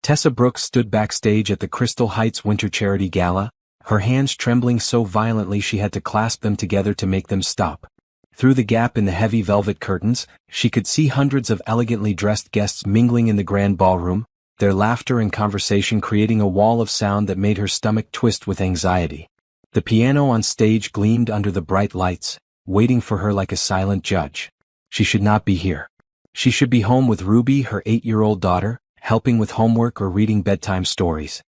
Tessa Brooks stood backstage at the Crystal Heights Winter Charity Gala, her hands trembling so violently she had to clasp them together to make them stop. Through the gap in the heavy velvet curtains, she could see hundreds of elegantly dressed guests mingling in the grand ballroom, their laughter and conversation creating a wall of sound that made her stomach twist with anxiety. The piano on stage gleamed under the bright lights, waiting for her like a silent judge. She should not be here. She should be home with Ruby, her 8-year-old daughter, helping with homework or reading bedtime stories.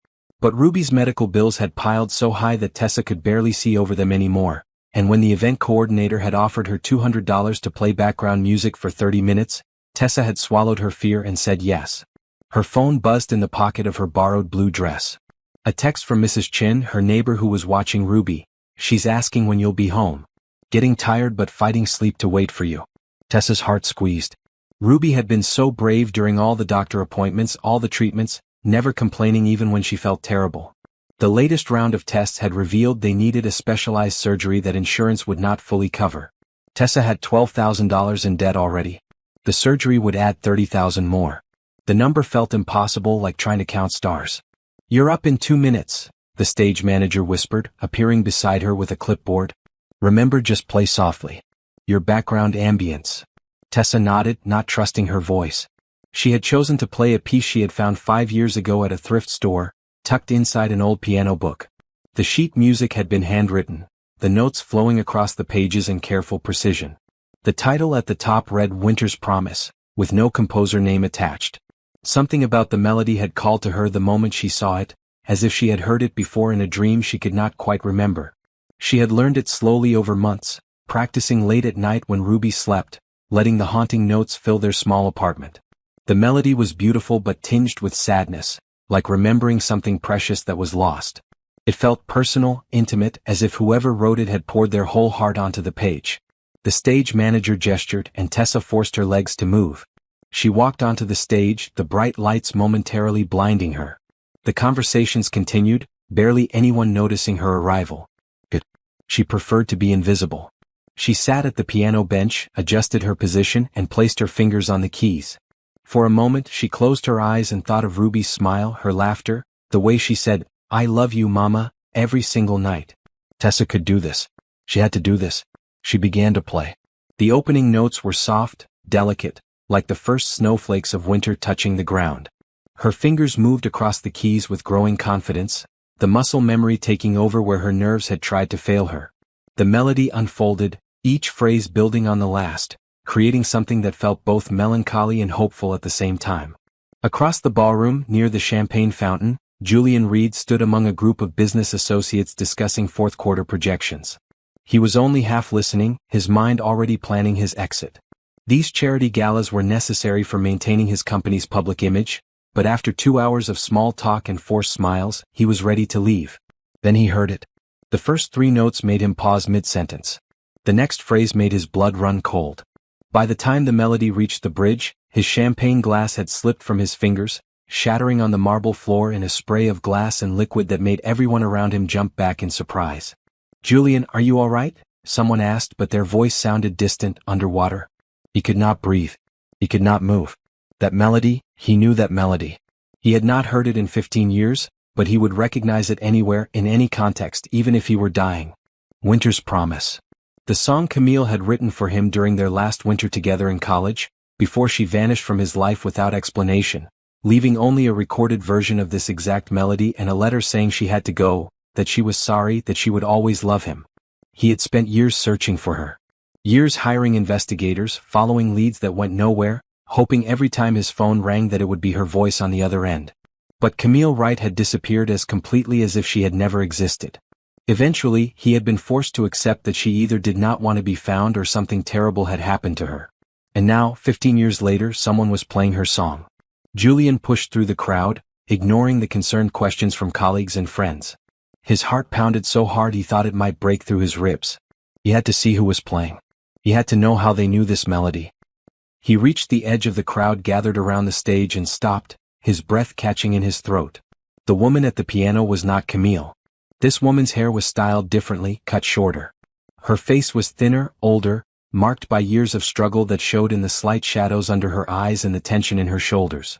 But Ruby's medical bills had piled so high that Tessa could barely see over them anymore, and when the event coordinator had offered her $200 to play background music for 30 minutes, Tessa had swallowed her fear and said yes. Her phone buzzed in the pocket of her borrowed blue dress. A text from Mrs. Chin, her neighbor who was watching Ruby. "She's asking when you'll be home. Getting tired but fighting sleep to wait for you." Tessa's heart squeezed. Ruby had been so brave during all the doctor appointments, all the treatments, never complaining even when she felt terrible. The latest round of tests had revealed they needed a specialized surgery that insurance would not fully cover. Tessa had $12,000 in debt already. The surgery would add $30,000 more. The number felt impossible, like trying to count stars. "You're up in 2 minutes, the stage manager whispered, appearing beside her with a clipboard. "Remember, just play softly. Your background ambience." Tessa nodded, not trusting her voice. She had chosen to play a piece she had found 5 years ago at a thrift store, tucked inside an old piano book. The sheet music had been handwritten, the notes flowing across the pages in careful precision. The title at the top read Winter's Promise, with no composer name attached. Something about the melody had called to her the moment she saw it, as if she had heard it before in a dream she could not quite remember. She had learned it slowly over months, practicing late at night when Ruby slept, letting the haunting notes fill their small apartment. The melody was beautiful but tinged with sadness, like remembering something precious that was lost. It felt personal, intimate, as if whoever wrote it had poured their whole heart onto the page. The stage manager gestured and Tessa forced her legs to move. She walked onto the stage, the bright lights momentarily blinding her. The conversations continued, barely anyone noticing her arrival. She preferred to be invisible. She sat at the piano bench, adjusted her position, and placed her fingers on the keys. For a moment she closed her eyes and thought of Ruby's smile, her laughter, the way she said, "I love you, Mama," every single night. Tessa could do this. She had to do this. She began to play. The opening notes were soft, delicate, like the first snowflakes of winter touching the ground. Her fingers moved across the keys with growing confidence, the muscle memory taking over where her nerves had tried to fail her. The melody unfolded, each phrase building on the last, creating something that felt both melancholy and hopeful at the same time. Across the ballroom, near the champagne fountain, Julian Reed stood among a group of business associates discussing fourth-quarter projections. He was only half listening, his mind already planning his exit. These charity galas were necessary for maintaining his company's public image, but after 2 hours of small talk and forced smiles, he was ready to leave. Then he heard it. The first 3 notes made him pause mid-sentence. The next phrase made his blood run cold. By the time the melody reached the bridge, his champagne glass had slipped from his fingers, shattering on the marble floor in a spray of glass and liquid that made everyone around him jump back in surprise. "Julian, are you all right?" someone asked, but their voice sounded distant, underwater. He could not breathe. He could not move. That melody, he knew that melody. He had not heard it in 15 years, but he would recognize it anywhere, in any context, even if he were dying. Winter's Promise. The song Camille had written for him during their last winter together in college, before she vanished from his life without explanation, leaving only a recorded version of this exact melody and a letter saying she had to go, that she was sorry, that she would always love him. He had spent years searching for her. Years hiring investigators, following leads that went nowhere, hoping every time his phone rang that it would be her voice on the other end. But Camille Wright had disappeared as completely as if she had never existed. Eventually, he had been forced to accept that she either did not want to be found or something terrible had happened to her. And now, 15 years later, someone was playing her song. Julian pushed through the crowd, ignoring the concerned questions from colleagues and friends. His heart pounded so hard he thought it might break through his ribs. He had to see who was playing. He had to know how they knew this melody. He reached the edge of the crowd gathered around the stage and stopped, his breath catching in his throat. The woman at the piano was not Camille. This woman's hair was styled differently, cut shorter. Her face was thinner, older, marked by years of struggle that showed in the slight shadows under her eyes and the tension in her shoulders.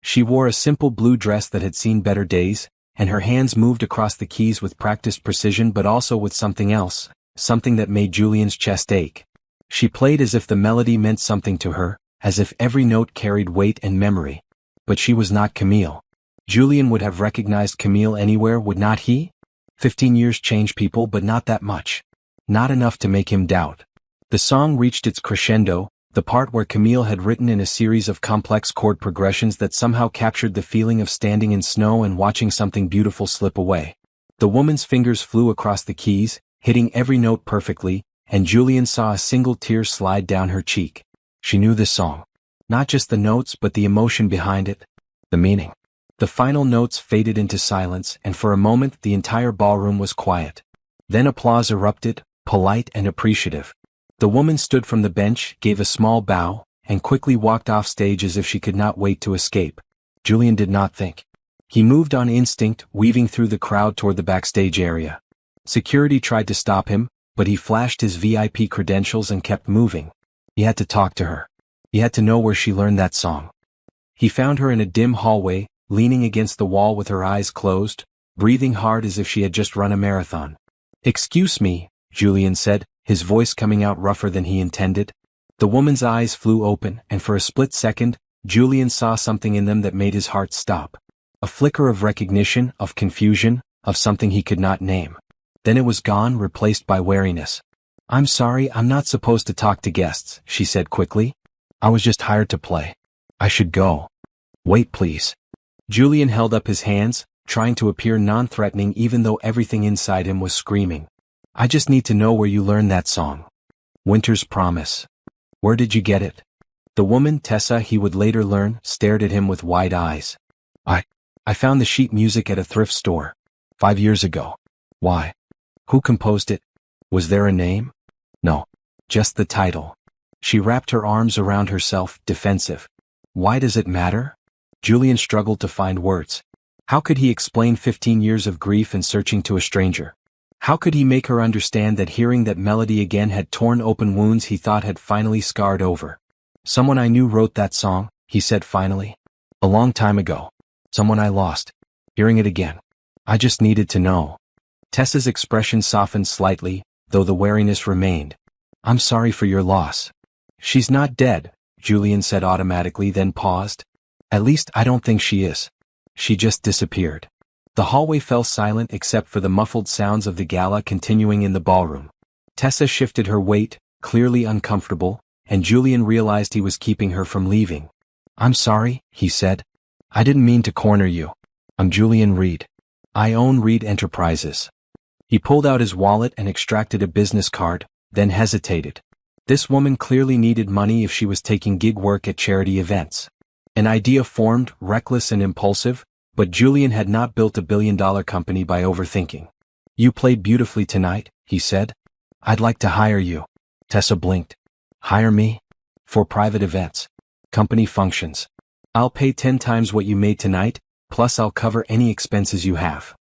She wore a simple blue dress that had seen better days, and her hands moved across the keys with practiced precision but also with something else, something that made Julian's chest ache. She played as if the melody meant something to her, as if every note carried weight and memory. But she was not Camille. Julian would have recognized Camille anywhere, would not he? 15 years change people, but not that much. Not enough to make him doubt. The song reached its crescendo, the part where Camille had written in a series of complex chord progressions that somehow captured the feeling of standing in snow and watching something beautiful slip away. The woman's fingers flew across the keys, hitting every note perfectly, and Julian saw a single tear slide down her cheek. She knew this song. Not just the notes but the emotion behind it, the meaning. The final notes faded into silence, and for a moment the entire ballroom was quiet. Then applause erupted, polite and appreciative. The woman stood from the bench, gave a small bow, and quickly walked off stage as if she could not wait to escape. Julian did not think. He moved on instinct, weaving through the crowd toward the backstage area. Security tried to stop him, but he flashed his VIP credentials and kept moving. He had to talk to her. He had to know where she learned that song. He found her in a dim hallway, leaning against the wall with her eyes closed, breathing hard as if she had just run a marathon. "Excuse me," Julian said, his voice coming out rougher than he intended. The woman's eyes flew open, and for a split second, Julian saw something in them that made his heart stop. A flicker of recognition, of confusion, of something he could not name. Then it was gone, replaced by wariness. "I'm sorry, I'm not supposed to talk to guests," she said quickly. "I was just hired to play. I should go." "Wait, please." Julian held up his hands, trying to appear non-threatening even though everything inside him was screaming. "I just need to know where you learned that song." "Winter's Promise." "Where did you get it?" The woman, Tessa, he would later learn, stared at him with wide eyes. I found the sheet music at a thrift store. 5 years ago." "Why? Who composed it? Was there a name?" "No. Just the title." She wrapped her arms around herself, defensive. "Why does it matter?" Julian struggled to find words. How could he explain 15 years of grief and searching to a stranger? How could he make her understand that hearing that melody again had torn open wounds he thought had finally scarred over? "Someone I knew wrote that song," he said finally. "A long time ago. Someone I lost. Hearing it again. I just needed to know." Tessa's expression softened slightly, though the wariness remained. "I'm sorry for your loss." "She's not dead," Julian said automatically, then paused. "At least I don't think she is. She just disappeared." The hallway fell silent except for the muffled sounds of the gala continuing in the ballroom. Tessa shifted her weight, clearly uncomfortable, and Julian realized he was keeping her from leaving. "I'm sorry," he said. "I didn't mean to corner you. I'm Julian Reed. I own Reed Enterprises." He pulled out his wallet and extracted a business card, then hesitated. This woman clearly needed money if she was taking gig work at charity events. An idea formed, reckless and impulsive, but Julian had not built a billion-dollar company by overthinking. "You played beautifully tonight," he said. "I'd like to hire you." Tessa blinked. "Hire me? For private events? Company functions? I'll pay 10 times what you made tonight, plus I'll cover any expenses you have."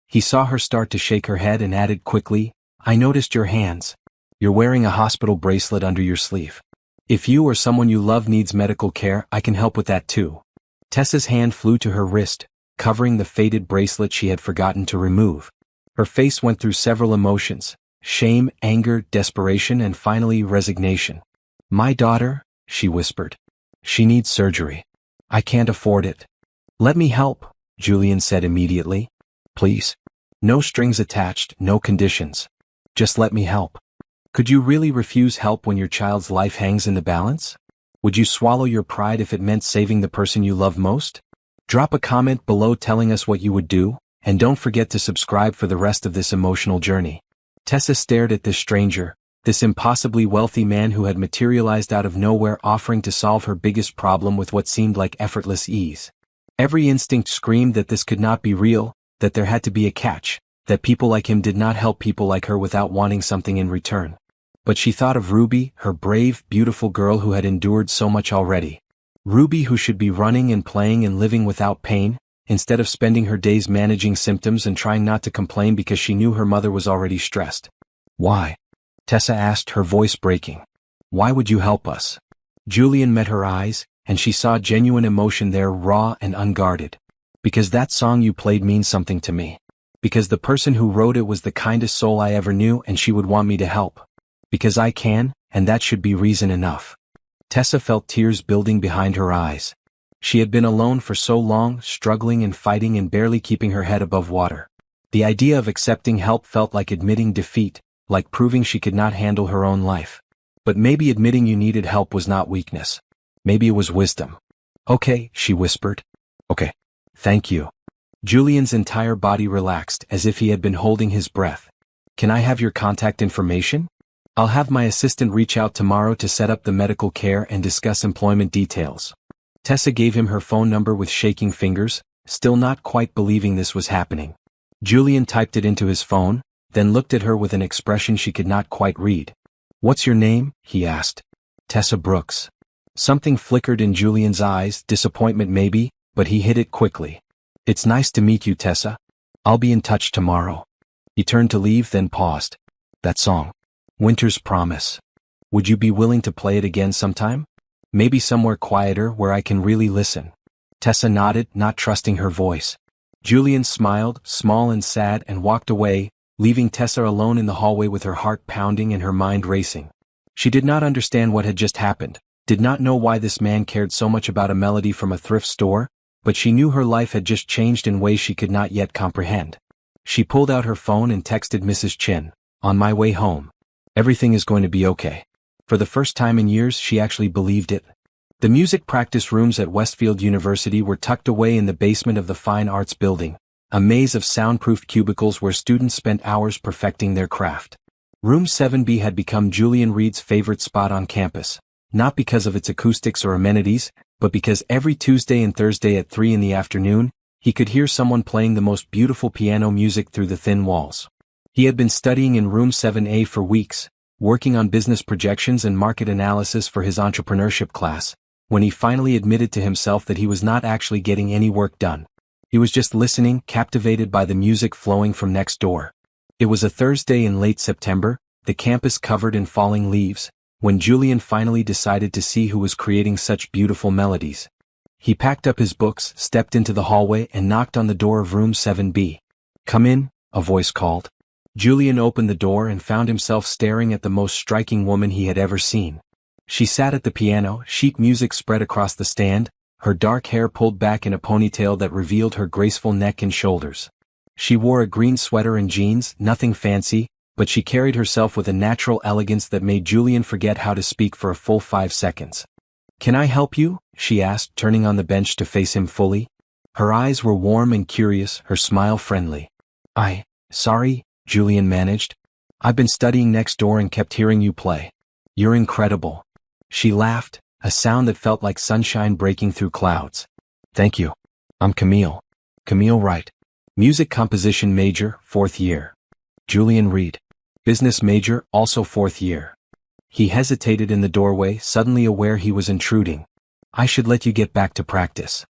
He saw her start to shake her head and added quickly, "I noticed your hands. You're wearing a hospital bracelet under your sleeve. If you or someone you love needs medical care, I can help with that too." Tessa's hand flew to her wrist, covering the faded bracelet she had forgotten to remove. Her face went through several emotions: shame, anger, desperation, and finally resignation. "My daughter," she whispered. "She needs surgery. I can't afford it." "Let me help," Julian said immediately. "Please. No strings attached, no conditions. Just let me help." Could you really refuse help when your child's life hangs in the balance? Would you swallow your pride if it meant saving the person you love most? Drop a comment below telling us what you would do, and don't forget to subscribe for the rest of this emotional journey. Tessa stared at this stranger, this impossibly wealthy man who had materialized out of nowhere, offering to solve her biggest problem with what seemed like effortless ease. Every instinct screamed that this could not be real, that there had to be a catch, that people like him did not help people like her without wanting something in return. But she thought of Ruby, her brave, beautiful girl who had endured so much already. Ruby who should be running and playing and living without pain, instead of spending her days managing symptoms and trying not to complain because she knew her mother was already stressed. "Why?" Tessa asked, her voice breaking. "Why would you help us?" Julian met her eyes, and she saw genuine emotion there, raw and unguarded. Because that song you played means something to me. Because the person who wrote it was the kindest soul I ever knew and she would want me to help. Because I can, and that should be reason enough. Tessa felt tears building behind her eyes. She had been alone for so long, struggling and fighting and barely keeping her head above water. The idea of accepting help felt like admitting defeat, like proving she could not handle her own life. But maybe admitting you needed help was not weakness. Maybe it was wisdom. Okay, she whispered. Okay. Thank you. Julian's entire body relaxed as if he had been holding his breath. Can I have your contact information? I'll have my assistant reach out tomorrow to set up the medical care and discuss employment details. Tessa gave him her phone number with shaking fingers, still not quite believing this was happening. Julian typed it into his phone, then looked at her with an expression she could not quite read. What's your name? He asked. Tessa Brooks. Something flickered in Julian's eyes, disappointment maybe, but he hid it quickly. It's nice to meet you, Tessa. I'll be in touch tomorrow. He turned to leave, then paused. That song. Winter's Promise. Would you be willing to play it again sometime? Maybe somewhere quieter where I can really listen. Tessa nodded, not trusting her voice. Julian smiled, small and sad, and walked away, leaving Tessa alone in the hallway with her heart pounding and her mind racing. She did not understand what had just happened, did not know why this man cared so much about a melody from a thrift store, but she knew her life had just changed in ways she could not yet comprehend. She pulled out her phone and texted Mrs. Chin, "On my way home. Everything is going to be okay." For the first time in years, she actually believed it. The music practice rooms at Westfield University were tucked away in the basement of the Fine Arts Building, a maze of soundproofed cubicles where students spent hours perfecting their craft. Room 7B had become Julian Reed's favorite spot on campus, not because of its acoustics or amenities, but because every Tuesday and Thursday at 3 in the afternoon, he could hear someone playing the most beautiful piano music through the thin walls. He had been studying in Room 7A for weeks, working on business projections and market analysis for his entrepreneurship class, when he finally admitted to himself that he was not actually getting any work done. He was just listening, captivated by the music flowing from next door. It was a Thursday in late September, the campus covered in falling leaves, when Julian finally decided to see who was creating such beautiful melodies. He packed up his books, stepped into the hallway, and knocked on the door of Room 7B. "Come in," a voice called. Julian opened the door and found himself staring at the most striking woman he had ever seen. She sat at the piano, sheet music spread across the stand, her dark hair pulled back in a ponytail that revealed her graceful neck and shoulders. She wore a green sweater and jeans, nothing fancy, but she carried herself with a natural elegance that made Julian forget how to speak for a full 5 seconds. "Can I help you?" she asked, turning on the bench to face him fully. Her eyes were warm and curious, her smile friendly. Sorry, Julian managed. "I've been studying next door and kept hearing you play. You're incredible." She laughed, a sound that felt like sunshine breaking through clouds. "Thank you. I'm Camille. Camille Wright. Music composition major, 4th year. Julian Reed. Business major, also 4th year." He hesitated in the doorway, suddenly aware he was intruding. "I should let you get back to practice.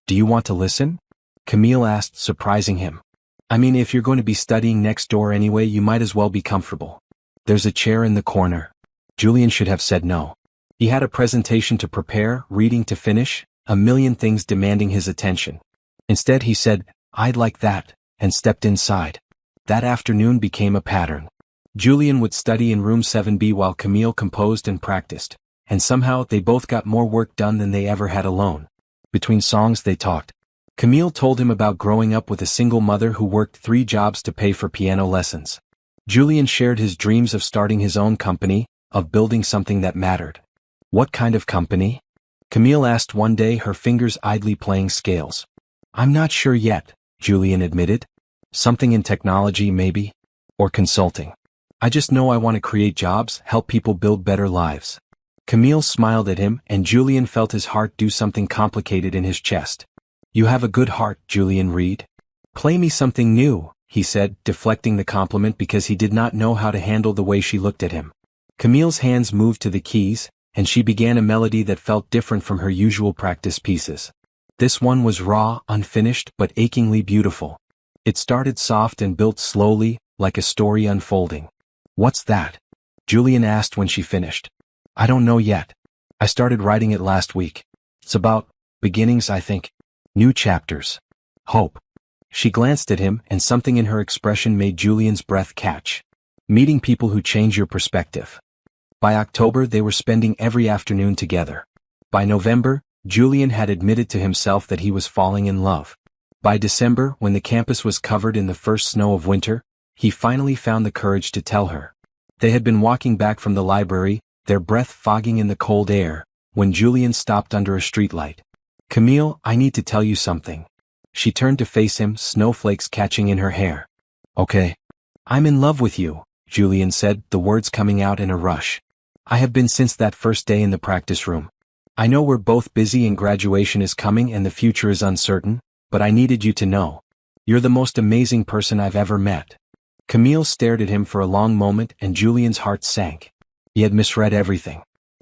Do you want to listen?" Camille asked, surprising him. "I mean, if you're going to be studying next door anyway, you might as well be comfortable. There's a chair in the corner." Julian should have said no. He had a presentation to prepare, reading to finish, a million things demanding his attention. Instead he said, "I'd like that," and stepped inside. That afternoon became a pattern. Julian would study in Room 7B while Camille composed and practiced, and somehow they both got more work done than they ever had alone. Between songs they talked. Camille told him about growing up with a single mother who worked 3 jobs to pay for piano lessons. Julian shared his dreams of starting his own company, of building something that mattered. "What kind of company?" Camille asked one day, her fingers idly playing scales. "I'm not sure yet," Julian admitted. "Something in technology maybe? Or consulting. I just know I want to create jobs, help people build better lives." Camille smiled at him, and Julian felt his heart do something complicated in his chest. "You have a good heart, Julian Reed. Play me something new," he said, deflecting the compliment because he did not know how to handle the way she looked at him. Camille's hands moved to the keys, and she began a melody that felt different from her usual practice pieces. This one was raw, unfinished, but achingly beautiful. It started soft and built slowly, like a story unfolding. "What's that?" Julian asked when she finished. "I don't know yet. I started writing it last week. It's about beginnings, I think. New chapters. Hope. She glanced at him, and something in her expression made Julian's breath catch. Meeting people who change your perspective. By October, they were spending every afternoon together. By November, Julian had admitted to himself that he was falling in love. By December, when the campus was covered in the first snow of winter, he finally found the courage to tell her. They had been walking back from the library, their breath fogging in the cold air, when Julian stopped under a streetlight. "Camille, I need to tell you something." She turned to face him, snowflakes catching in her hair. "Okay." "I'm in love with you," Julian said, the words coming out in a rush. "I have been since that first day in the practice room. I know we're both busy and graduation is coming and the future is uncertain, but I needed you to know. You're the most amazing person I've ever met." Camille stared at him for a long moment and Julian's heart sank. He had misread everything.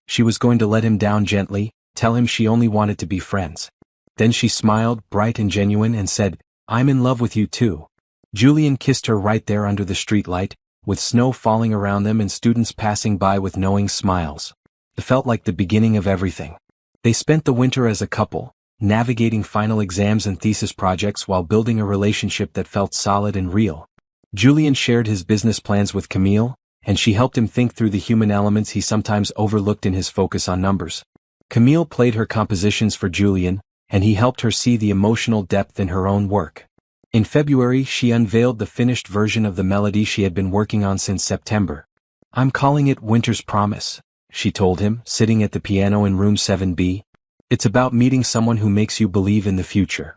She was going to let him down gently, tell him she only wanted to be friends. Then she smiled, bright and genuine, and said, "I'm in love with you too." Julian kissed her right there under the streetlight, with snow falling around them and students passing by with knowing smiles. It felt like the beginning of everything. They spent the winter as a couple, navigating final exams and thesis projects while building a relationship that felt solid and real. Julian shared his business plans with Camille, and she helped him think through the human elements he sometimes overlooked in his focus on numbers. Camille played her compositions for Julian, and he helped her see the emotional depth in her own work. In February, she unveiled the finished version of the melody she had been working on since September. "I'm calling it Winter's Promise," she told him, sitting at the piano in room 7B. "It's about meeting someone who makes you believe in the future."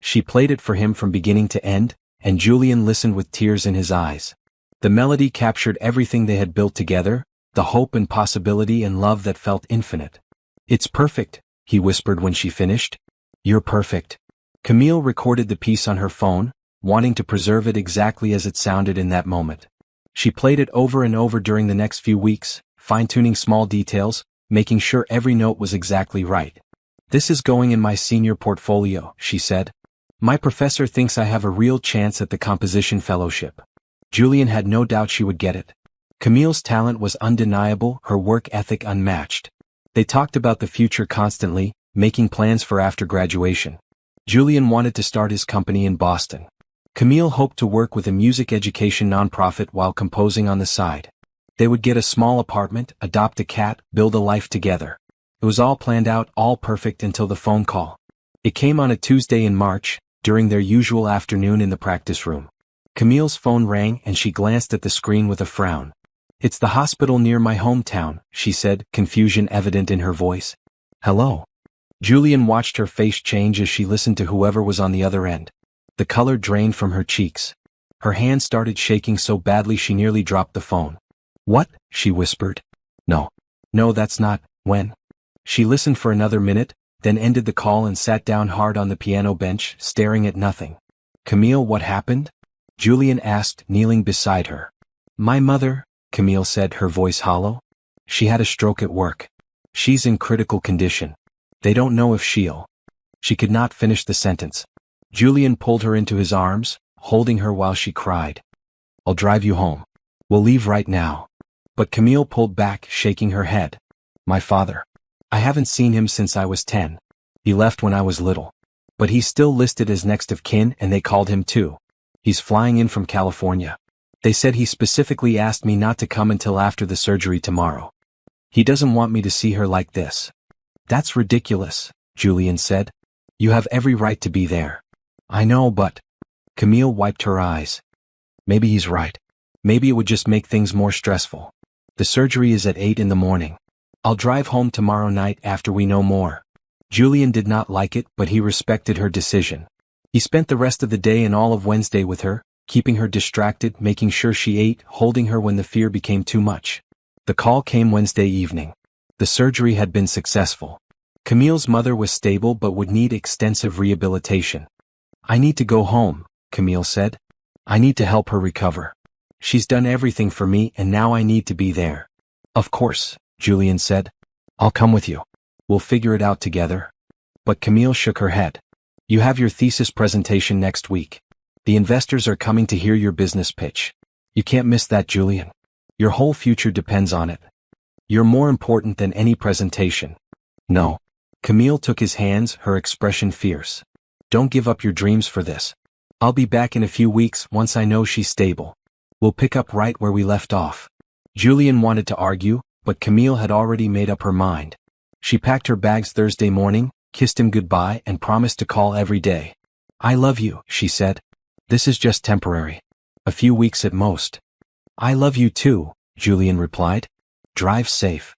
She played it for him from beginning to end, and Julian listened with tears in his eyes. The melody captured everything they had built together, the hope and possibility and love that felt infinite. "It's perfect," he whispered when she finished. "You're perfect." Camille recorded the piece on her phone, wanting to preserve it exactly as it sounded in that moment. She played it over and over during the next few weeks, fine-tuning small details, making sure every note was exactly right. "This is going in my senior portfolio," she said. "My professor thinks I have a real chance at the composition fellowship." Julian had no doubt she would get it. Camille's talent was undeniable, her work ethic unmatched. They talked about the future constantly, making plans for after graduation. Julian wanted to start his company in Boston. Camille hoped to work with a music education nonprofit while composing on the side. They would get a small apartment, adopt a cat, build a life together. It was all planned out, all perfect until the phone call. It came on a Tuesday in March, during their usual afternoon in the practice room. Camille's phone rang and she glanced at the screen with a frown. "It's the hospital near my hometown," she said, confusion evident in her voice. "Hello." Julian watched her face change as she listened to whoever was on the other end. The color drained from her cheeks. Her hand started shaking so badly she nearly dropped the phone. "What?" she whispered. No, that's not, when." She listened for another minute, then ended the call and sat down hard on the piano bench, staring at nothing. "Camille, what happened?" Julian asked, kneeling beside her. "My mother," Camille said, her voice hollow. "She had a stroke at work. She's in critical condition. They don't know if she'll." She could not finish the sentence. Julian pulled her into his arms, holding her while she cried. "I'll drive you home. We'll leave right now." But Camille pulled back, shaking her head. "My father. I haven't seen him since I was 10. He left when I was little. But he's still listed as next of kin and they called him too. He's flying in from California. They said he specifically asked me not to come until after the surgery tomorrow. He doesn't want me to see her like this." "That's ridiculous," Julian said. "You have every right to be there." "I know, but..." Camille wiped her eyes. "Maybe he's right. Maybe it would just make things more stressful. The surgery is at 8 in the morning. I'll drive home tomorrow night after we know more." Julian did not like it, but he respected her decision. He spent the rest of the day and all of Wednesday with her, keeping her distracted, making sure she ate, holding her when the fear became too much. The call came Wednesday evening. The surgery had been successful. Camille's mother was stable but would need extensive rehabilitation. "I need to go home," Camille said. "I need to help her recover. She's done everything for me and now I need to be there." "Of course," Julian said. "I'll come with you. We'll figure it out together." But Camille shook her head. "You have your thesis presentation next week. The investors are coming to hear your business pitch. You can't miss that, Julian. Your whole future depends on it. You're more important than any presentation." "No." Camille took his hands, her expression fierce. Don't give up your dreams for this. I'll be back in a few weeks once I know she's stable. We'll pick up right where we left off. Julian wanted to argue, but Camille had already made up her mind. She packed her bags Thursday morning, kissed him goodbye and promised to call every day. I love you, she said. This is just temporary. A few weeks at most. I love you too, Julian replied. Drive safe.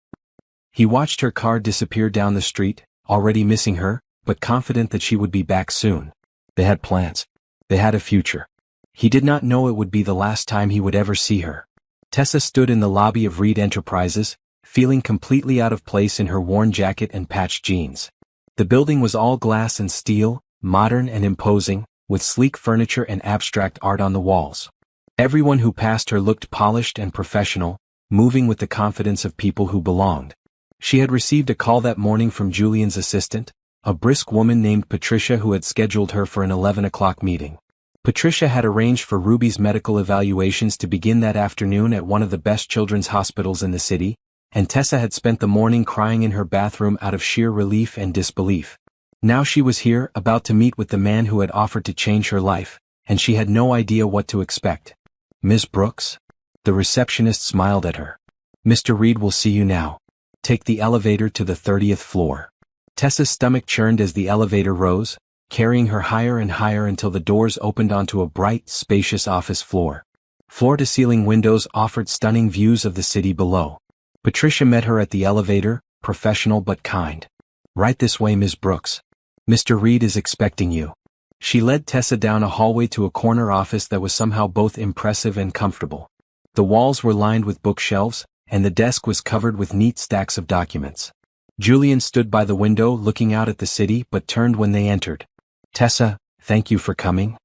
He watched her car disappear down the street, already missing her, but confident that she would be back soon. They had plans. They had a future. He did not know it would be the last time he would ever see her. Tessa stood in the lobby of Reed Enterprises, feeling completely out of place in her worn jacket and patched jeans. The building was all glass and steel, modern and imposing, with sleek furniture and abstract art on the walls. Everyone who passed her looked polished and professional, moving with the confidence of people who belonged. She had received a call that morning from Julian's assistant, a brisk woman named Patricia who had scheduled her for an 11 o'clock meeting. Patricia had arranged for Ruby's medical evaluations to begin that afternoon at one of the best children's hospitals in the city, and Tessa had spent the morning crying in her bathroom out of sheer relief and disbelief. Now she was here, about to meet with the man who had offered to change her life, and she had no idea what to expect. Ms. Brooks? The receptionist smiled at her. Mr. Reed will see you now. Take the elevator to the 30th floor. Tessa's stomach churned as the elevator rose, carrying her higher and higher until the doors opened onto a bright, spacious office floor. Floor-to-ceiling windows offered stunning views of the city below. Patricia met her at the elevator, professional but kind. Right this way, Ms. Brooks. Mr. Reed is expecting you. She led Tessa down a hallway to a corner office that was somehow both impressive and comfortable. The walls were lined with bookshelves, and the desk was covered with neat stacks of documents. Julian stood by the window looking out at the city but turned when they entered. Tessa, thank you for coming.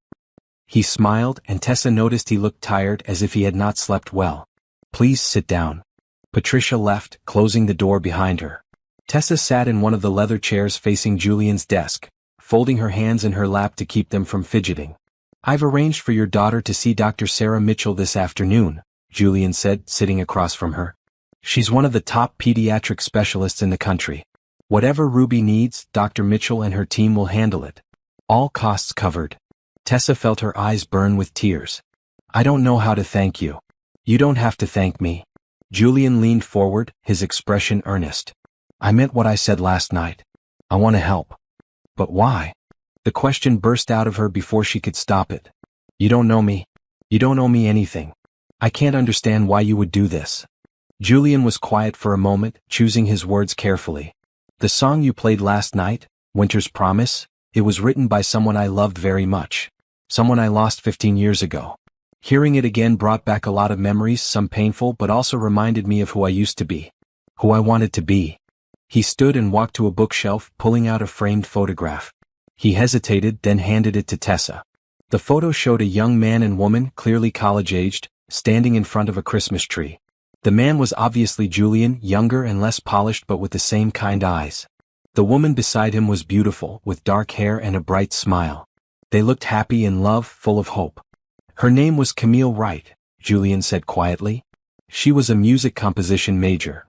He smiled, and Tessa noticed he looked tired, as if he had not slept well. Please sit down. Patricia left, closing the door behind her. Tessa sat in one of the leather chairs facing Julian's desk, folding her hands in her lap to keep them from fidgeting. I've arranged for your daughter to see Dr. Sarah Mitchell this afternoon, Julian said, sitting across from her. She's one of the top pediatric specialists in the country. Whatever Ruby needs, Dr. Mitchell and her team will handle it. All costs covered. Tessa felt her eyes burn with tears. I don't know how to thank you. You don't have to thank me. Julian leaned forward, his expression earnest. I meant what I said last night. I want to help. But why? The question burst out of her before she could stop it. You don't know me. You don't owe me anything. I can't understand why you would do this. Julian was quiet for a moment, choosing his words carefully. The song you played last night, Winter's Promise, it was written by someone I loved very much. Someone I lost 15 years ago. Hearing it again brought back a lot of memories, some painful but also reminded me of who I used to be. Who I wanted to be. He stood and walked to a bookshelf, pulling out a framed photograph. He hesitated, then handed it to Tessa. The photo showed a young man and woman, clearly college-aged, standing in front of a Christmas tree. The man was obviously Julian, younger and less polished but with the same kind eyes. The woman beside him was beautiful, with dark hair and a bright smile. They looked happy, in love, full of hope. Her name was Camille Wright, Julian said quietly. She was a music composition major.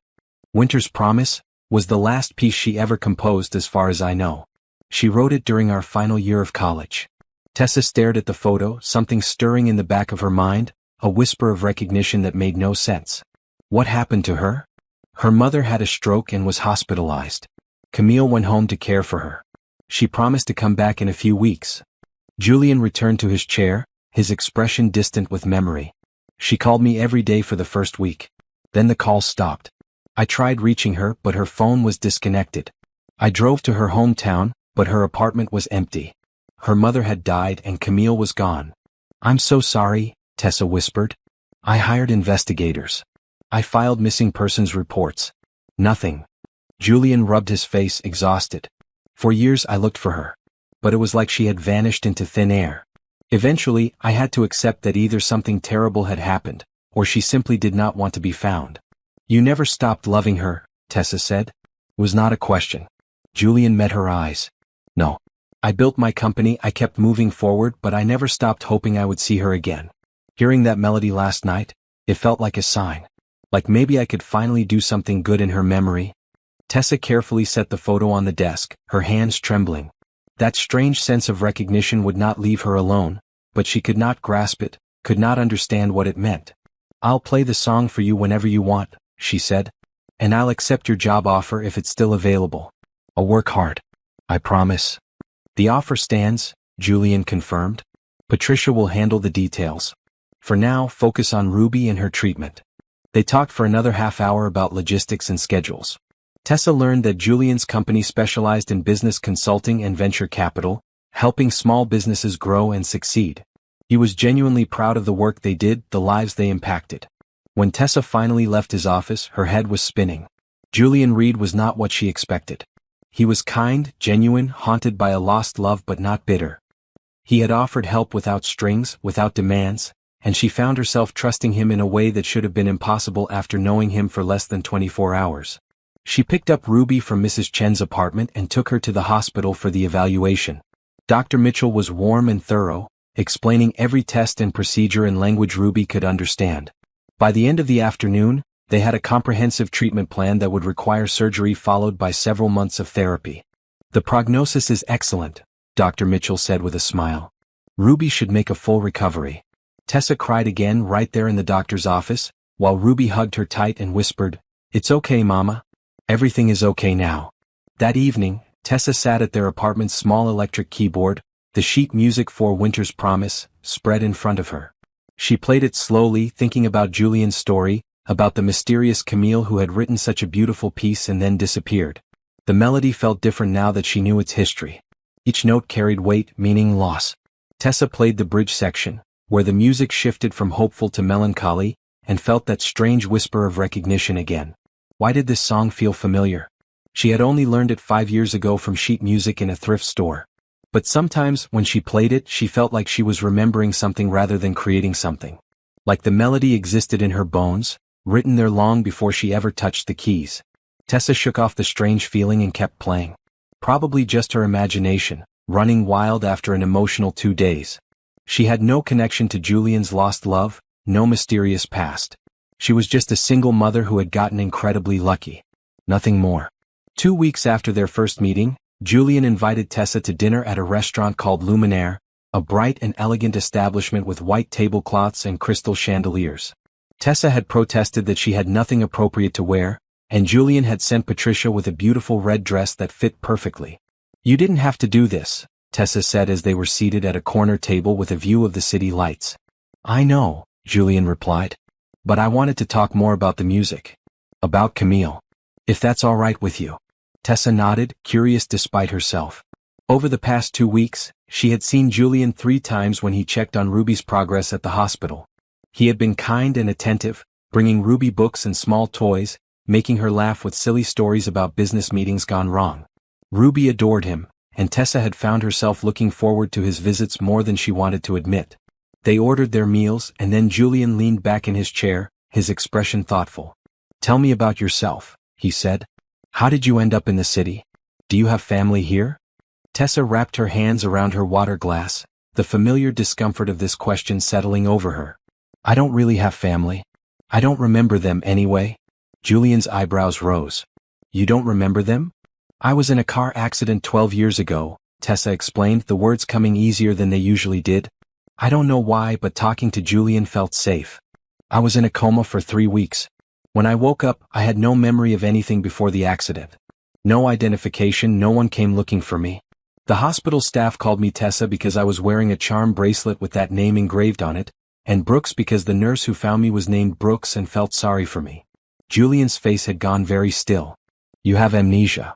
Winter's Promise was the last piece she ever composed as far as I know. She wrote it during our final year of college. Tessa stared at the photo, something stirring in the back of her mind, a whisper of recognition that made no sense. What happened to her? Her mother had a stroke and was hospitalized. Camille went home to care for her. She promised to come back in a few weeks. Julian returned to his chair, his expression distant with memory. She called me every day for the first week. Then the call stopped. I tried reaching her, but her phone was disconnected. I drove to her hometown, but her apartment was empty. Her mother had died and Camille was gone. I'm so sorry, Tessa whispered. I hired investigators. I filed missing persons reports. Nothing. Julian rubbed his face, exhausted. For years I looked for her. But it was like she had vanished into thin air. Eventually, I had to accept that either something terrible had happened, or she simply did not want to be found. You never stopped loving her, Tessa said. It was not a question. Julian met her eyes. No. I built my company, I kept moving forward, but I never stopped hoping I would see her again. Hearing that melody last night, it felt like a sign. Like maybe I could finally do something good in her memory. Tessa carefully set the photo on the desk, her hands trembling. That strange sense of recognition would not leave her alone, but she could not grasp it, could not understand what it meant. "I'll play the song for you whenever you want," she said. "And I'll accept your job offer if it's still available. I'll work hard. I promise." "The offer stands," Julian confirmed. "Patricia will handle the details. For now, focus on Ruby and her treatment." They talked for another half hour about logistics and schedules. Tessa learned that Julian's company specialized in business consulting and venture capital, helping small businesses grow and succeed. He was genuinely proud of the work they did, the lives they impacted. When Tessa finally left his office, her head was spinning. Julian Reed was not what she expected. He was kind, genuine, haunted by a lost love but not bitter. He had offered help without strings, without demands, and she found herself trusting him in a way that should have been impossible after knowing him for less than 24 hours. She picked up Ruby from Mrs. Chen's apartment and took her to the hospital for the evaluation. Dr. Mitchell was warm and thorough, explaining every test and procedure in language Ruby could understand. By the end of the afternoon, they had a comprehensive treatment plan that would require surgery followed by several months of therapy. "The prognosis is excellent," Dr. Mitchell said with a smile. "Ruby should make a full recovery." Tessa cried again right there in the doctor's office, while Ruby hugged her tight and whispered, "It's okay, Mama. Everything is okay now." That evening, Tessa sat at their apartment's small electric keyboard, the sheet music for Winter's Promise, spread in front of her. She played it slowly, thinking about Julian's story, about the mysterious Camille who had written such a beautiful piece and then disappeared. The melody felt different now that she knew its history. Each note carried weight, meaning loss. Tessa played the bridge section, where the music shifted from hopeful to melancholy, and felt that strange whisper of recognition again. Why did this song feel familiar? She had only learned it 5 years ago from sheet music in a thrift store. But sometimes, when she played it, she felt like she was remembering something rather than creating something. Like the melody existed in her bones, written there long before she ever touched the keys. Tessa shook off the strange feeling and kept playing. Probably just her imagination, running wild after an emotional 2 days. She had no connection to Julian's lost love, no mysterious past. She was just a single mother who had gotten incredibly lucky. Nothing more. 2 weeks after their first meeting, Julian invited Tessa to dinner at a restaurant called Luminaire, a bright and elegant establishment with white tablecloths and crystal chandeliers. Tessa had protested that she had nothing appropriate to wear, and Julian had sent Patricia with a beautiful red dress that fit perfectly. "You didn't have to do this," Tessa said as they were seated at a corner table with a view of the city lights. "I know," Julian replied. "But I wanted to talk more about the music. About Camille. If that's all right with you." Tessa nodded, curious despite herself. Over the past 2 weeks, she had seen Julian 3 times when he checked on Ruby's progress at the hospital. He had been kind and attentive, bringing Ruby books and small toys, making her laugh with silly stories about business meetings gone wrong. Ruby adored him, and Tessa had found herself looking forward to his visits more than she wanted to admit. They ordered their meals, and then Julian leaned back in his chair, his expression thoughtful. "Tell me about yourself," he said. "How did you end up in the city? Do you have family here?" Tessa wrapped her hands around her water glass, the familiar discomfort of this question settling over her. "I don't really have family. I don't remember them anyway." Julian's eyebrows rose. "You don't remember them?" "I was in a car accident 12 years ago," Tessa explained, the words coming easier than they usually did. "I don't know why, but talking to Julian felt safe. I was in a coma for 3 weeks. When I woke up, I had no memory of anything before the accident. No identification, no one came looking for me. The hospital staff called me Tessa because I was wearing a charm bracelet with that name engraved on it, and Brooks because the nurse who found me was named Brooks and felt sorry for me." Julian's face had gone very still. "You have amnesia."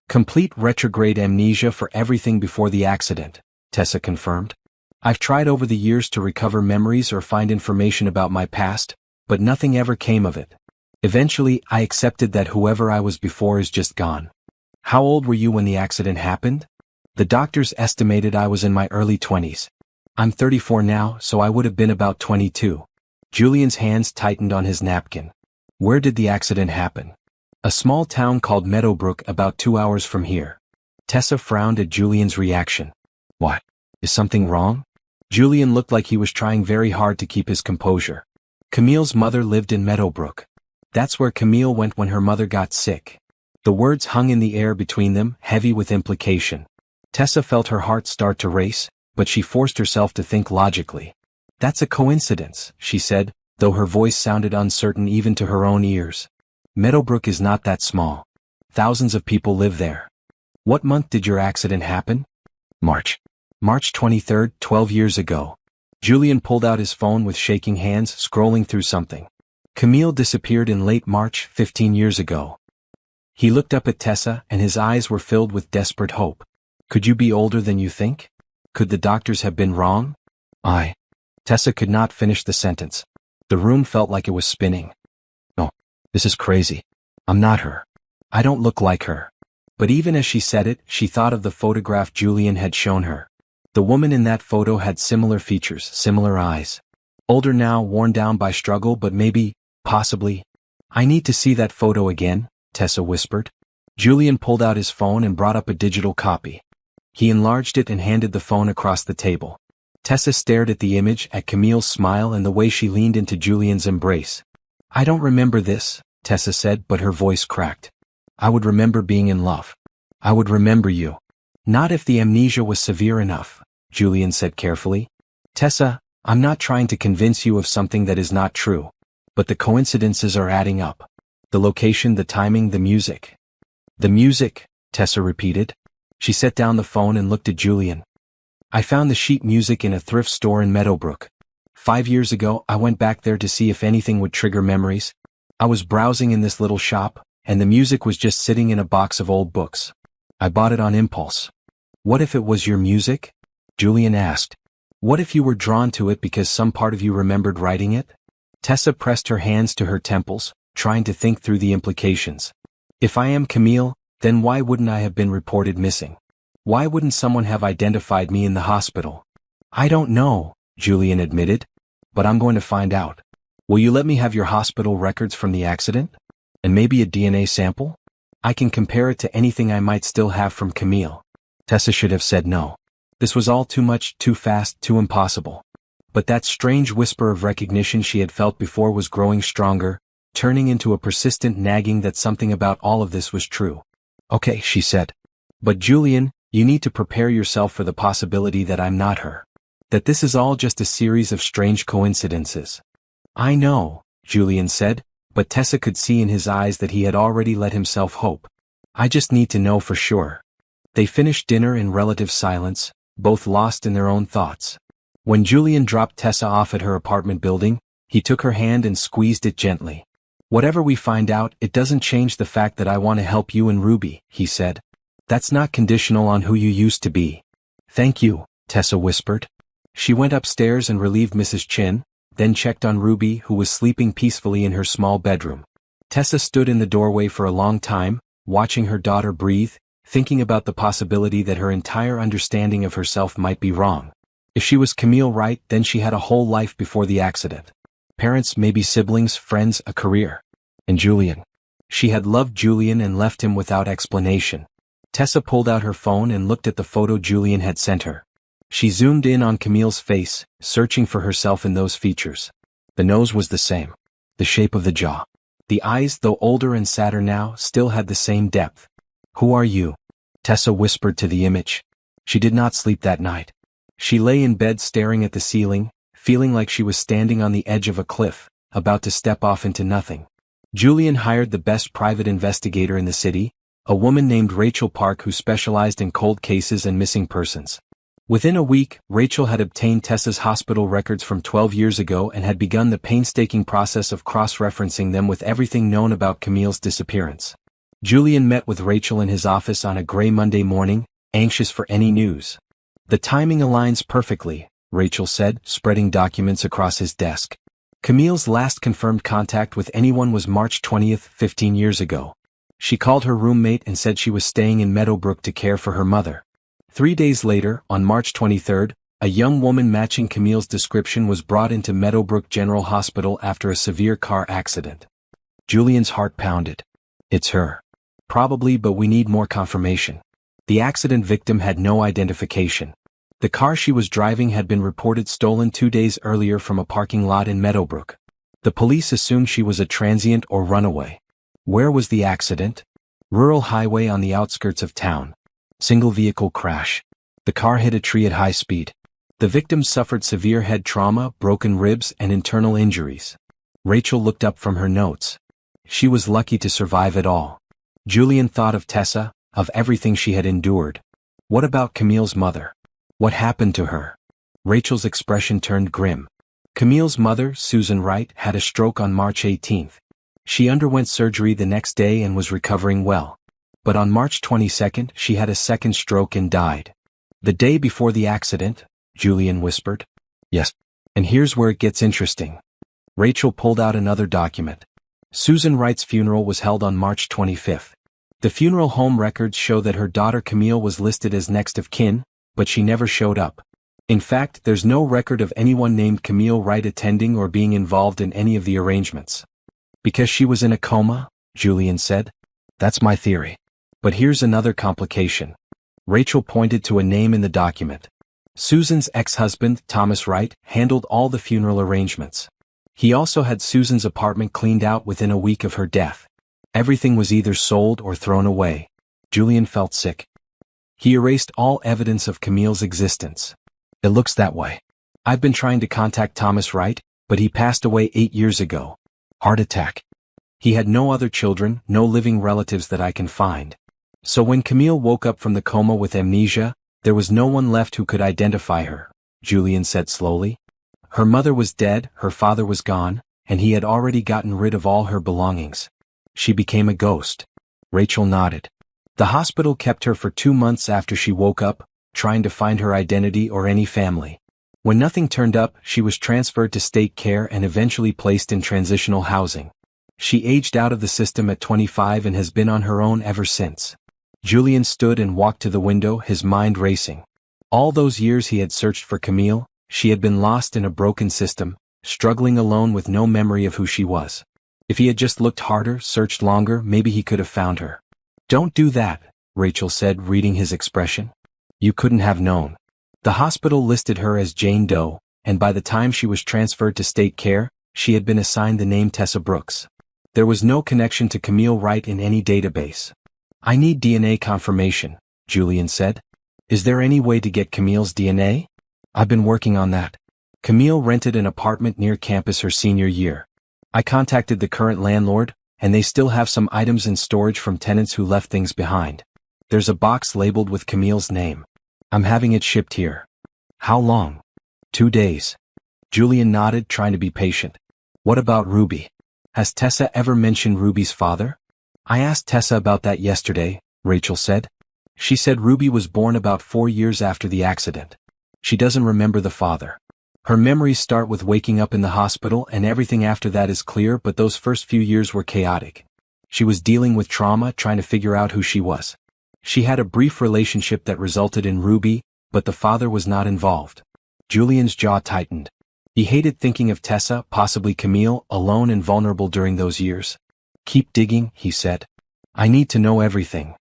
"Complete retrograde amnesia for everything before the accident," Tessa confirmed. "I've tried over the years to recover memories or find information about my past, but nothing ever came of it. Eventually, I accepted that whoever I was before is just gone." "How old were you when the accident happened?" "The doctors estimated I was in my early 20s. I'm 34 now, so I would have been about 22. Julian's hands tightened on his napkin. "Where did the accident happen?" "A small town called Meadowbrook about 2 hours from here." Tessa frowned at Julian's reaction. "What? Is something wrong?" Julian looked like he was trying very hard to keep his composure. "Camille's mother lived in Meadowbrook. That's where Camille went when her mother got sick. The words hung in the air between them, heavy with implication. Tessa felt her heart start to race, but she forced herself to think logically. That's a coincidence, she said, though her voice sounded uncertain even to her own ears. Meadowbrook is not that small. Thousands of people live there. What month did your accident happen? March 23rd, 12 years ago. Julian pulled out his phone with shaking hands, scrolling through something. Camille disappeared in late March, 15 years ago. He looked up at Tessa, and his eyes were filled with desperate hope. Could you be older than you think? Could the doctors have been wrong? Tessa could not finish the sentence. The room felt like it was spinning. No, this is crazy. I'm not her. I don't look like her. But even as she said it, she thought of the photograph Julian had shown her. The woman in that photo had similar features, similar eyes. Older now, worn down by struggle, but maybe, possibly. I need to see that photo again, Tessa whispered. Julian pulled out his phone and brought up a digital copy. He enlarged it and handed the phone across the table. Tessa stared at the image, at Camille's smile and the way she leaned into Julian's embrace. I don't remember this, Tessa said, but her voice cracked. I would remember being in love. I would remember you. Not if the amnesia was severe enough, Julian said carefully. Tessa, I'm not trying to convince you of something that is not true. But the coincidences are adding up. The location, the timing, the music. The music, Tessa repeated. She set down the phone and looked at Julian. I found the sheet music in a thrift store in Meadowbrook. 5 years ago, I went back there to see if anything would trigger memories. I was browsing in this little shop, and the music was just sitting in a box of old books. I bought it on impulse. What if it was your music? Julian asked. What if you were drawn to it because some part of you remembered writing it? Tessa pressed her hands to her temples, trying to think through the implications. If I am Camille, then why wouldn't I have been reported missing? Why wouldn't someone have identified me in the hospital? I don't know, Julian admitted. But I'm going to find out. Will you let me have your hospital records from the accident? And maybe a DNA sample? I can compare it to anything I might still have from Camille. Tessa should have said no. This was all too much, too fast, too impossible. But that strange whisper of recognition she had felt before was growing stronger, turning into a persistent nagging that something about all of this was true. Okay, she said. But Julian, you need to prepare yourself for the possibility that I'm not her. That this is all just a series of strange coincidences. I know, Julian said, but Tessa could see in his eyes that he had already let himself hope. I just need to know for sure. They finished dinner in relative silence, both lost in their own thoughts. When Julian dropped Tessa off at her apartment building, he took her hand and squeezed it gently. Whatever we find out, it doesn't change the fact that I want to help you and Ruby, he said. That's not conditional on who you used to be. Thank you, Tessa whispered. She went upstairs and relieved Mrs. Chin, then checked on Ruby, who was sleeping peacefully in her small bedroom. Tessa stood in the doorway for a long time, watching her daughter breathe, thinking about the possibility that her entire understanding of herself might be wrong. If she was Camille right, then she had a whole life before the accident. Parents, maybe siblings, friends, a career. And Julian. She had loved Julian and left him without explanation. Tessa pulled out her phone and looked at the photo Julian had sent her. She zoomed in on Camille's face, searching for herself in those features. The nose was the same. The shape of the jaw. The eyes, though older and sadder now, still had the same depth. Who are you? Tessa whispered to the image. She did not sleep that night. She lay in bed staring at the ceiling, feeling like she was standing on the edge of a cliff, about to step off into nothing. Julian hired the best private investigator in the city, a woman named Rachel Park who specialized in cold cases and missing persons. Within a week, Rachel had obtained Tessa's hospital records from 12 years ago and had begun the painstaking process of cross-referencing them with everything known about Camille's disappearance. Julian met with Rachel in his office on a gray Monday morning, anxious for any news. The timing aligns perfectly, Rachel said, spreading documents across his desk. Camille's last confirmed contact with anyone was March 20th, 15 years ago. She called her roommate and said she was staying in Meadowbrook to care for her mother. 3 days later, on March 23rd, a young woman matching Camille's description was brought into Meadowbrook General Hospital after a severe car accident. Julian's heart pounded. It's her. Probably, but we need more confirmation. The accident victim had no identification. The car she was driving had been reported stolen 2 days earlier from a parking lot in Meadowbrook. The police assumed she was a transient or runaway. Where was the accident? Rural highway on the outskirts of town. Single vehicle crash. The car hit a tree at high speed. The victims suffered severe head trauma, broken ribs, and internal injuries. Rachel looked up from her notes. She was lucky to survive it all. Julian thought of Tessa, of everything she had endured. What about Camille's mother? What happened to her? Rachel's expression turned grim. Camille's mother, Susan Wright, had a stroke on March 18th. She underwent surgery the next day and was recovering well. But on March 22nd, she had a second stroke and died. The day before the accident, Julian whispered. Yes. And here's where it gets interesting. Rachel pulled out another document. Susan Wright's funeral was held on March 25th. The funeral home records show that her daughter Camille was listed as next of kin, but she never showed up. In fact, there's no record of anyone named Camille Wright attending or being involved in any of the arrangements. Because she was in a coma, Julian said. That's my theory. But here's another complication. Rachel pointed to a name in the document. Susan's ex-husband, Thomas Wright, handled all the funeral arrangements. He also had Susan's apartment cleaned out within a week of her death. Everything was either sold or thrown away. Julian felt sick. He erased all evidence of Camille's existence. It looks that way. I've been trying to contact Thomas Wright, but he passed away 8 years ago. Heart attack. He had no other children, no living relatives that I can find. So when Camille woke up from the coma with amnesia, there was no one left who could identify her, Julian said slowly. Her mother was dead, her father was gone, and he had already gotten rid of all her belongings. She became a ghost. Rachel nodded. The hospital kept her for 2 months after she woke up, trying to find her identity or any family. When nothing turned up, she was transferred to state care and eventually placed in transitional housing. She aged out of the system at 25 and has been on her own ever since. Julian stood and walked to the window, his mind racing. All those years he had searched for Camille, she had been lost in a broken system, struggling alone with no memory of who she was. If he had just looked harder, searched longer, maybe he could have found her. Don't do that, Rachel said, reading his expression. You couldn't have known. The hospital listed her as Jane Doe, and by the time she was transferred to state care, she had been assigned the name Tessa Brooks. There was no connection to Camille Wright in any database. I need DNA confirmation, Julian said. Is there any way to get Camille's DNA? I've been working on that. Camille rented an apartment near campus her senior year. I contacted the current landlord, and they still have some items in storage from tenants who left things behind. There's a box labeled with Camille's name. I'm having it shipped here. How long? 2 days. Julian nodded, trying to be patient. What about Ruby? Has Tessa ever mentioned Ruby's father? I asked Tessa about that yesterday, Rachel said. She said Ruby was born about 4 years after the accident. She doesn't remember the father. Her memories start with waking up in the hospital and everything after that is clear, but those first few years were chaotic. She was dealing with trauma, trying to figure out who she was. She had a brief relationship that resulted in Ruby, but the father was not involved. Julian's jaw tightened. He hated thinking of Tessa, possibly Camille, alone and vulnerable during those years. Keep digging, he said. I need to know everything.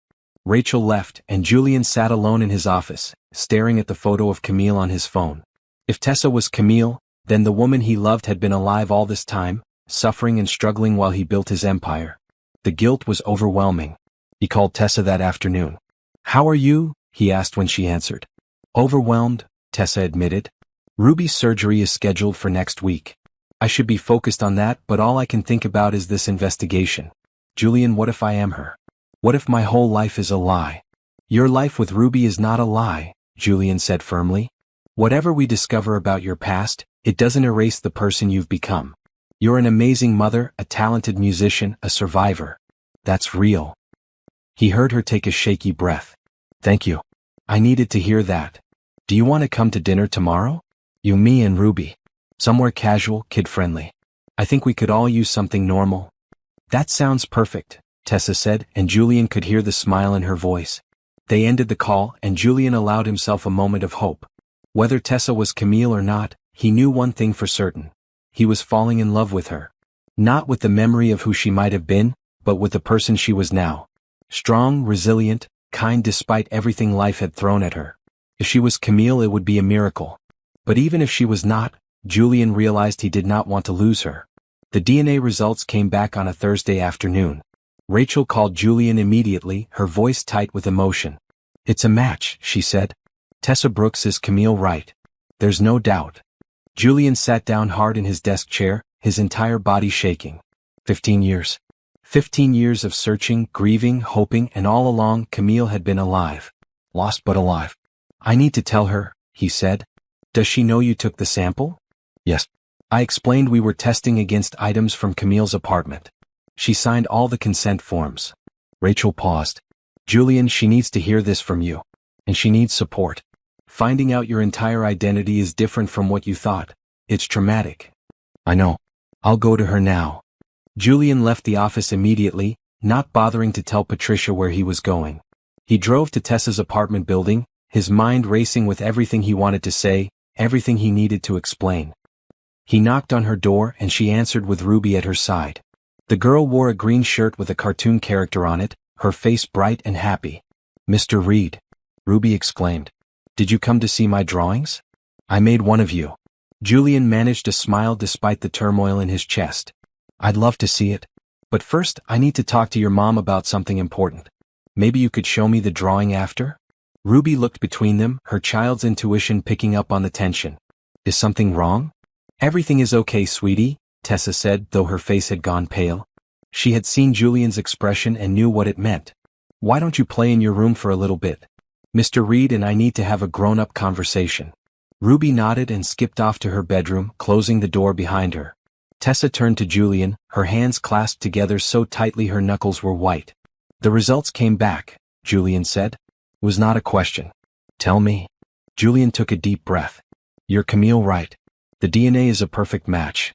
Rachel left, and Julian sat alone in his office, staring at the photo of Camille on his phone. If Tessa was Camille, then the woman he loved had been alive all this time, suffering and struggling while he built his empire. The guilt was overwhelming. He called Tessa that afternoon. How are you? He asked when she answered. Overwhelmed, Tessa admitted. Ruby's surgery is scheduled for next week. I should be focused on that, but all I can think about is this investigation. Julian, what if I am her? What if my whole life is a lie? Your life with Ruby is not a lie, Julian said firmly. Whatever we discover about your past, it doesn't erase the person you've become. You're an amazing mother, a talented musician, a survivor. That's real. He heard her take a shaky breath. Thank you. I needed to hear that. Do you want to come to dinner tomorrow? You, me, and Ruby. Somewhere casual, kid-friendly. I think we could all use something normal. That sounds perfect, Tessa said, and Julian could hear the smile in her voice. They ended the call, and Julian allowed himself a moment of hope. Whether Tessa was Camille or not, he knew one thing for certain. He was falling in love with her. Not with the memory of who she might have been, but with the person she was now. Strong, resilient, kind despite everything life had thrown at her. If she was Camille, it would be a miracle. But even if she was not, Julian realized he did not want to lose her. The DNA results came back on a Thursday afternoon. Rachel called Julian immediately, her voice tight with emotion. "It's a match," she said. "Tessa Brooks is Camille Wright. There's no doubt." Julian sat down hard in his desk chair, his entire body shaking. 15 years. 15 years of searching, grieving, hoping, and all along Camille had been alive. Lost but alive. "I need to tell her," he said. "Does she know you took the sample?" "Yes. I explained we were testing against items from Camille's apartment. She signed all the consent forms." Rachel paused. "Julian, she needs to hear this from you. And she needs support. Finding out your entire identity is different from what you thought. It's traumatic." "I know. I'll go to her now." Julian left the office immediately, not bothering to tell Patricia where he was going. He drove to Tessa's apartment building, his mind racing with everything he wanted to say, everything he needed to explain. He knocked on her door and she answered with Ruby at her side. The girl wore a green shirt with a cartoon character on it, her face bright and happy. "Mr. Reed," Ruby exclaimed. "Did you come to see my drawings? I made one of you." Julian managed a smile despite the turmoil in his chest. "I'd love to see it. But first, I need to talk to your mom about something important. Maybe you could show me the drawing after?" Ruby looked between them, her child's intuition picking up on the tension. "Is something wrong?" "Everything is okay, sweetie," Tessa said, though her face had gone pale. She had seen Julian's expression and knew what it meant. "Why don't you play in your room for a little bit? Mr. Reed and I need to have a grown-up conversation." Ruby nodded and skipped off to her bedroom, closing the door behind her. Tessa turned to Julian, her hands clasped together so tightly her knuckles were white. "The results came back," Julian said. "It was not a question." "Tell me." Julian took a deep breath. "You're Camille Wright. The DNA is a perfect match."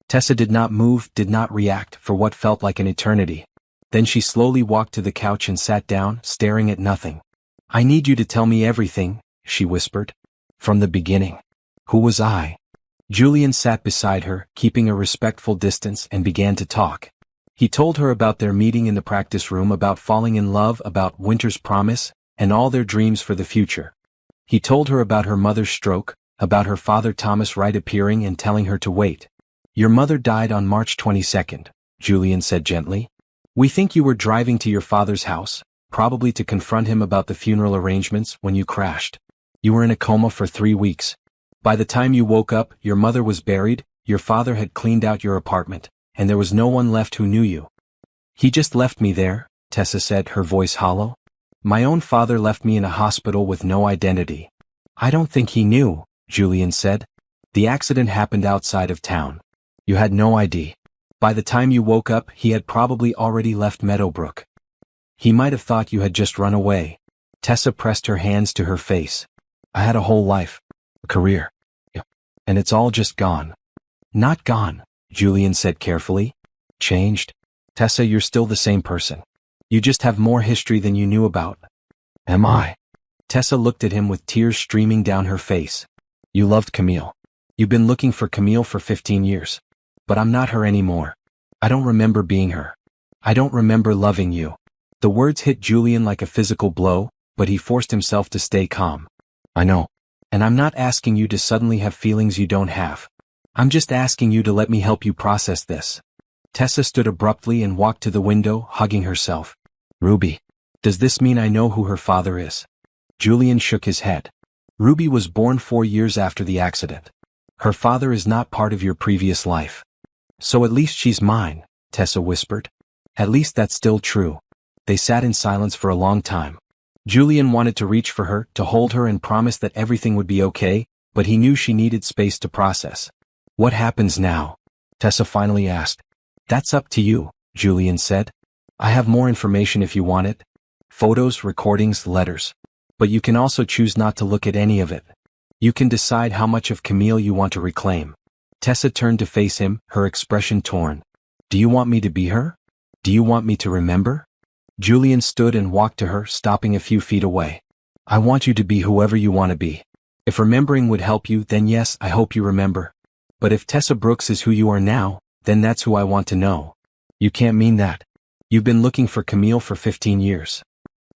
Tessa did not move, did not react, for what felt like an eternity. Then she slowly walked to the couch and sat down, staring at nothing. "I need you to tell me everything," she whispered. "From the beginning. Who was I?" Julian sat beside her, keeping a respectful distance, and began to talk. He told her about their meeting in the practice room, about falling in love, about Winter's promise, and all their dreams for the future. He told her about her mother's stroke, about her father Thomas Wright appearing and telling her to wait. "Your mother died on March 22nd, Julian said gently. "We think you were driving to your father's house, probably to confront him about the funeral arrangements, when you crashed. You were in a coma for 3 weeks. By the time you woke up, your mother was buried, your father had cleaned out your apartment, and there was no one left who knew you." "He just left me there," Tessa said, her voice hollow. "My own father left me in a hospital with no identity." "I don't think he knew," Julian said. "The accident happened outside of town. You had no ID. By the time you woke up, he had probably already left Meadowbrook. He might have thought you had just run away." Tessa pressed her hands to her face. "I had a whole life. A career. Yeah. And it's all just gone." "Not gone," Julian said carefully. "Changed. Tessa, you're still the same person. You just have more history than you knew about." "Am I?" Tessa looked at him with tears streaming down her face. "You loved Camille. You've been looking for Camille for 15 years. But I'm not her anymore. I don't remember being her. I don't remember loving you." The words hit Julian like a physical blow, but he forced himself to stay calm. "I know. And I'm not asking you to suddenly have feelings you don't have. I'm just asking you to let me help you process this." Tessa stood abruptly and walked to the window, hugging herself. "Ruby, does this mean I know who her father is?" Julian shook his head. "Ruby was born 4 years after the accident. Her father is not part of your previous life." "So at least she's mine," Tessa whispered. "At least that's still true." They sat in silence for a long time. Julian wanted to reach for her, to hold her and promise that everything would be okay, but he knew she needed space to process. "What happens now?" Tessa finally asked. "That's up to you," Julian said. "I have more information if you want it. Photos, recordings, letters. But you can also choose not to look at any of it. You can decide how much of Camille you want to reclaim." Tessa turned to face him, her expression torn. "Do you want me to be her? Do you want me to remember?" Julian stood and walked to her, stopping a few feet away. "I want you to be whoever you want to be. If remembering would help you, then yes, I hope you remember. But if Tessa Brooks is who you are now, then that's who I want to know." "You can't mean that. You've been looking for Camille for 15 years.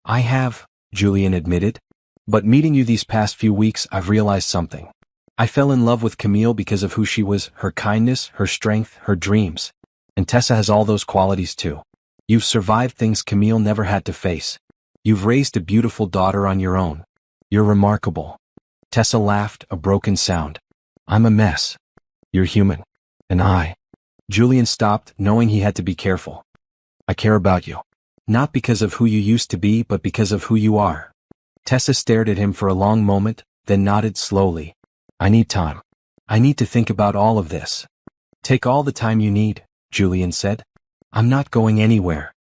"I have," Julian admitted. "But meeting you these past few weeks, I've realized something. I fell in love with Camille because of who she was, her kindness, her strength, her dreams. And Tessa has all those qualities too. You've survived things Camille never had to face. You've raised a beautiful daughter on your own. You're remarkable. Tessa laughed, a broken sound. I'm a mess. You're human. And I. Julian stopped, knowing he had to be careful. I care about you. Not because of who you used to be, but because of who you are. Tessa stared at him for a long moment, then nodded slowly. I need time. I need to think about all of this. Take all the time you need, Julian said. I'm not going anywhere.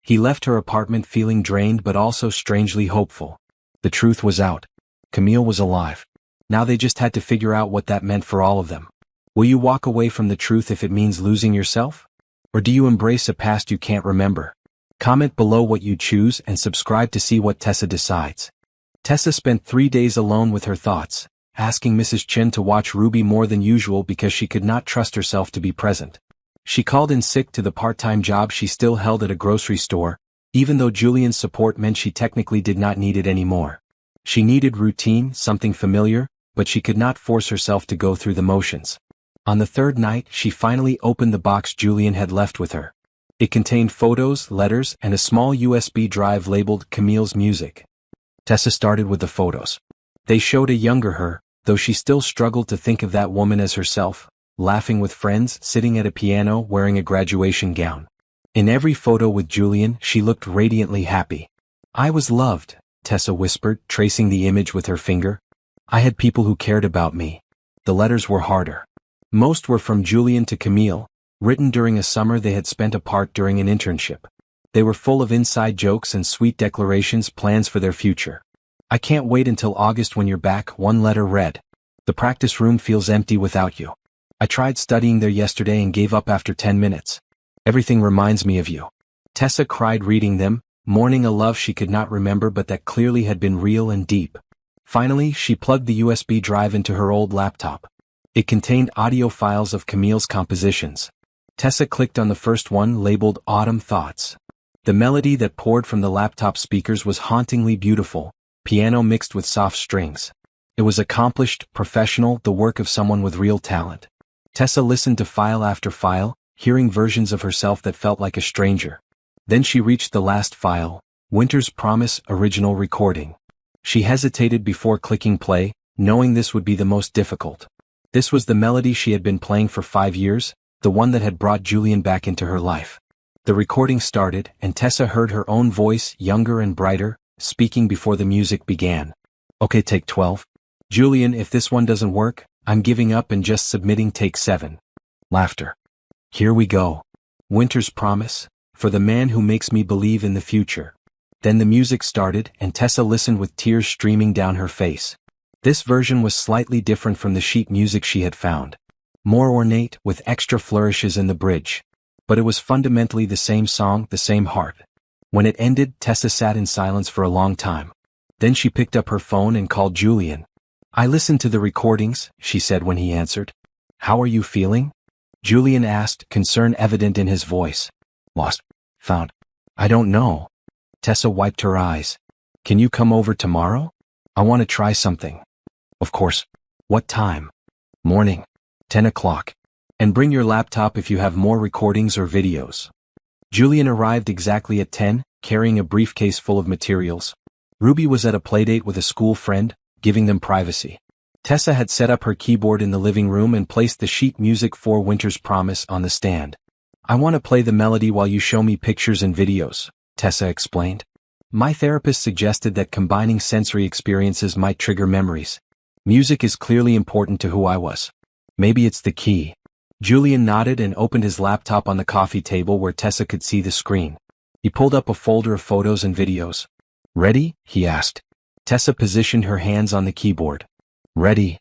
He left her apartment feeling drained but also strangely hopeful. The truth was out. Camille was alive. Now they just had to figure out what that meant for all of them. Will you walk away from the truth if it means losing yourself? Or do you embrace a past you can't remember? Comment below what you choose and subscribe to see what Tessa decides. Tessa spent 3 days alone with her thoughts, asking Mrs. Chen to watch Ruby more than usual because she could not trust herself to be present. She called in sick to the part-time job she still held at a grocery store, even though Julian's support meant she technically did not need it anymore. She needed routine, something familiar, but she could not force herself to go through the motions. On the third night, she finally opened the box Julian had left with her. It contained photos, letters, and a small USB drive labeled Camille's Music. Tessa started with the photos. They showed a younger her, though she still struggled to think of that woman as herself, laughing with friends, sitting at a piano, wearing a graduation gown. In every photo with Julian, she looked radiantly happy. I was loved, Tessa whispered, tracing the image with her finger. I had people who cared about me. The letters were harder. Most were from Julian to Camille, written during a summer they had spent apart during an internship. They were full of inside jokes and sweet declarations, plans for their future. I can't wait until August when you're back, one letter read. The practice room feels empty without you. I tried studying there yesterday and gave up after 10 minutes. Everything reminds me of you. Tessa cried reading them, mourning a love she could not remember but that clearly had been real and deep. Finally, she plugged the USB drive into her old laptop. It contained audio files of Camille's compositions. Tessa clicked on the first one labeled Autumn Thoughts. The melody that poured from the laptop speakers was hauntingly beautiful, piano mixed with soft strings. It was accomplished, professional, the work of someone with real talent. Tessa listened to file after file, hearing versions of herself that felt like a stranger. Then she reached the last file, Winter's Promise Original Recording. She hesitated before clicking play, knowing this would be the most difficult. This was the melody she had been playing for 5 years, the one that had brought Julian back into her life. The recording started, and Tessa heard her own voice, younger and brighter, speaking before the music began. Okay, take 12. Julian, if this one doesn't work, I'm giving up and just submitting take 7. Laughter. Here we go. Winter's Promise, for the man who makes me believe in the future. Then the music started, and Tessa listened with tears streaming down her face. This version was slightly different from the sheet music she had found. More ornate, with extra flourishes in the bridge. But it was fundamentally the same song, the same heart. When it ended, Tessa sat in silence for a long time. Then she picked up her phone and called Julian. I listened to the recordings, she said when he answered. How are you feeling? Julian asked, concern evident in his voice. Lost. Found. I don't know. Tessa wiped her eyes. Can you come over tomorrow? I want to try something. Of course. What time? Morning. 10 o'clock. And bring your laptop if you have more recordings or videos. Julian arrived exactly at 10, carrying a briefcase full of materials. Ruby was at a playdate with a school friend, giving them privacy. Tessa had set up her keyboard in the living room and placed the sheet music for Winter's Promise on the stand. I want to play the melody while you show me pictures and videos, Tessa explained. My therapist suggested that combining sensory experiences might trigger memories. Music is clearly important to who I was. Maybe it's the key. Julian nodded and opened his laptop on the coffee table where Tessa could see the screen. He pulled up a folder of photos and videos. Ready? He asked. Tessa positioned her hands on the keyboard. Ready.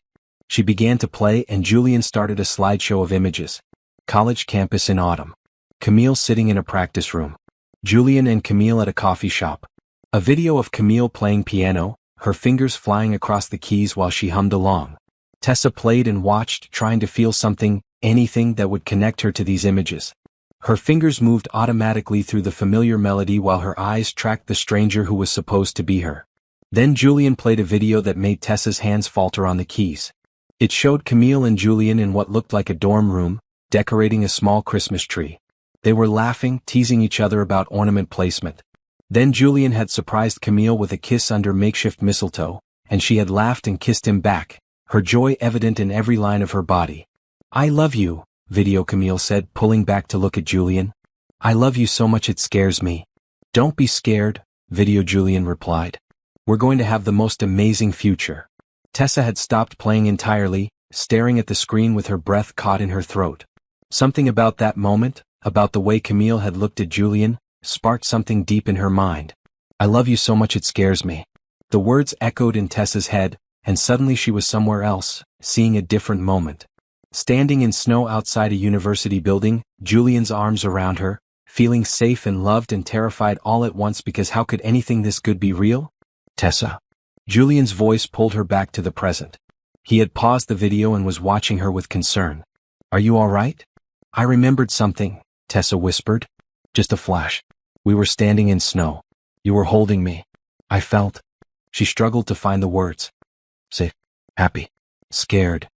She began to play and Julian started a slideshow of images. College campus in autumn. Camille sitting in a practice room. Julian and Camille at a coffee shop. A video of Camille playing piano, her fingers flying across the keys while she hummed along. Tessa played and watched, trying to feel something, anything that would connect her to these images. Her fingers moved automatically through the familiar melody while her eyes tracked the stranger who was supposed to be her. Then Julian played a video that made Tessa's hands falter on the keys. It showed Camille and Julian in what looked like a dorm room, decorating a small Christmas tree. They were laughing, teasing each other about ornament placement. Then Julian had surprised Camille with a kiss under makeshift mistletoe, and she had laughed and kissed him back, her joy evident in every line of her body. "I love you," Video Camille said, pulling back to look at Julian. "I love you so much it scares me." "Don't be scared," Video Julian replied. "We're going to have the most amazing future." Tessa had stopped playing entirely, staring at the screen with her breath caught in her throat. Something about that moment, about the way Camille had looked at Julian, sparked something deep in her mind. "I love you so much it scares me." The words echoed in Tessa's head, and suddenly she was somewhere else, seeing a different moment. Standing in snow outside a university building, Julian's arms around her, feeling safe and loved and terrified all at once because how could anything this good be real? "Tessa." Julian's voice pulled her back to the present. He had paused the video and was watching her with concern. "Are you all right?" "I remembered something," Tessa whispered. "Just a flash. We were standing in snow. You were holding me. I felt—" She struggled to find the words. "Safe, happy, scared."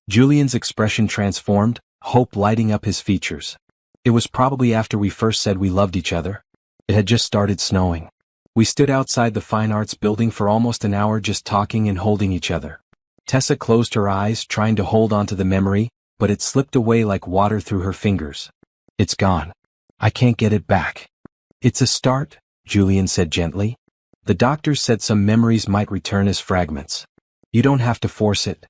Julian's expression transformed, hope lighting up his features. "It was probably after we first said we loved each other. It had just started snowing. We stood outside the Fine Arts building for almost an hour just talking and holding each other." Tessa closed her eyes, trying to hold on to the memory, but it slipped away like water through her fingers. "It's gone. I can't get it back." "It's a start," Julian said gently. "The doctors said some memories might return as fragments. You don't have to force it."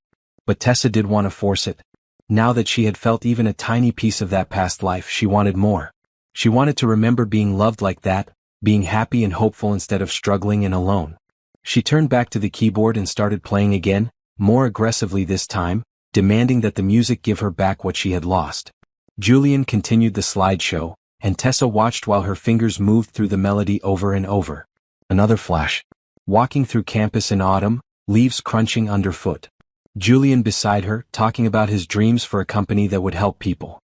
But Tessa did want to force it. Now that she had felt even a tiny piece of that past life, she wanted more. She wanted to remember being loved like that, being happy and hopeful instead of struggling and alone. She turned back to the keyboard and started playing again, more aggressively this time, demanding that the music give her back what she had lost. Julian continued the slideshow, and Tessa watched while her fingers moved through the melody over and over. Another flash. Walking through campus in autumn, leaves crunching underfoot. Julian beside her, talking about his dreams for a company that would help people.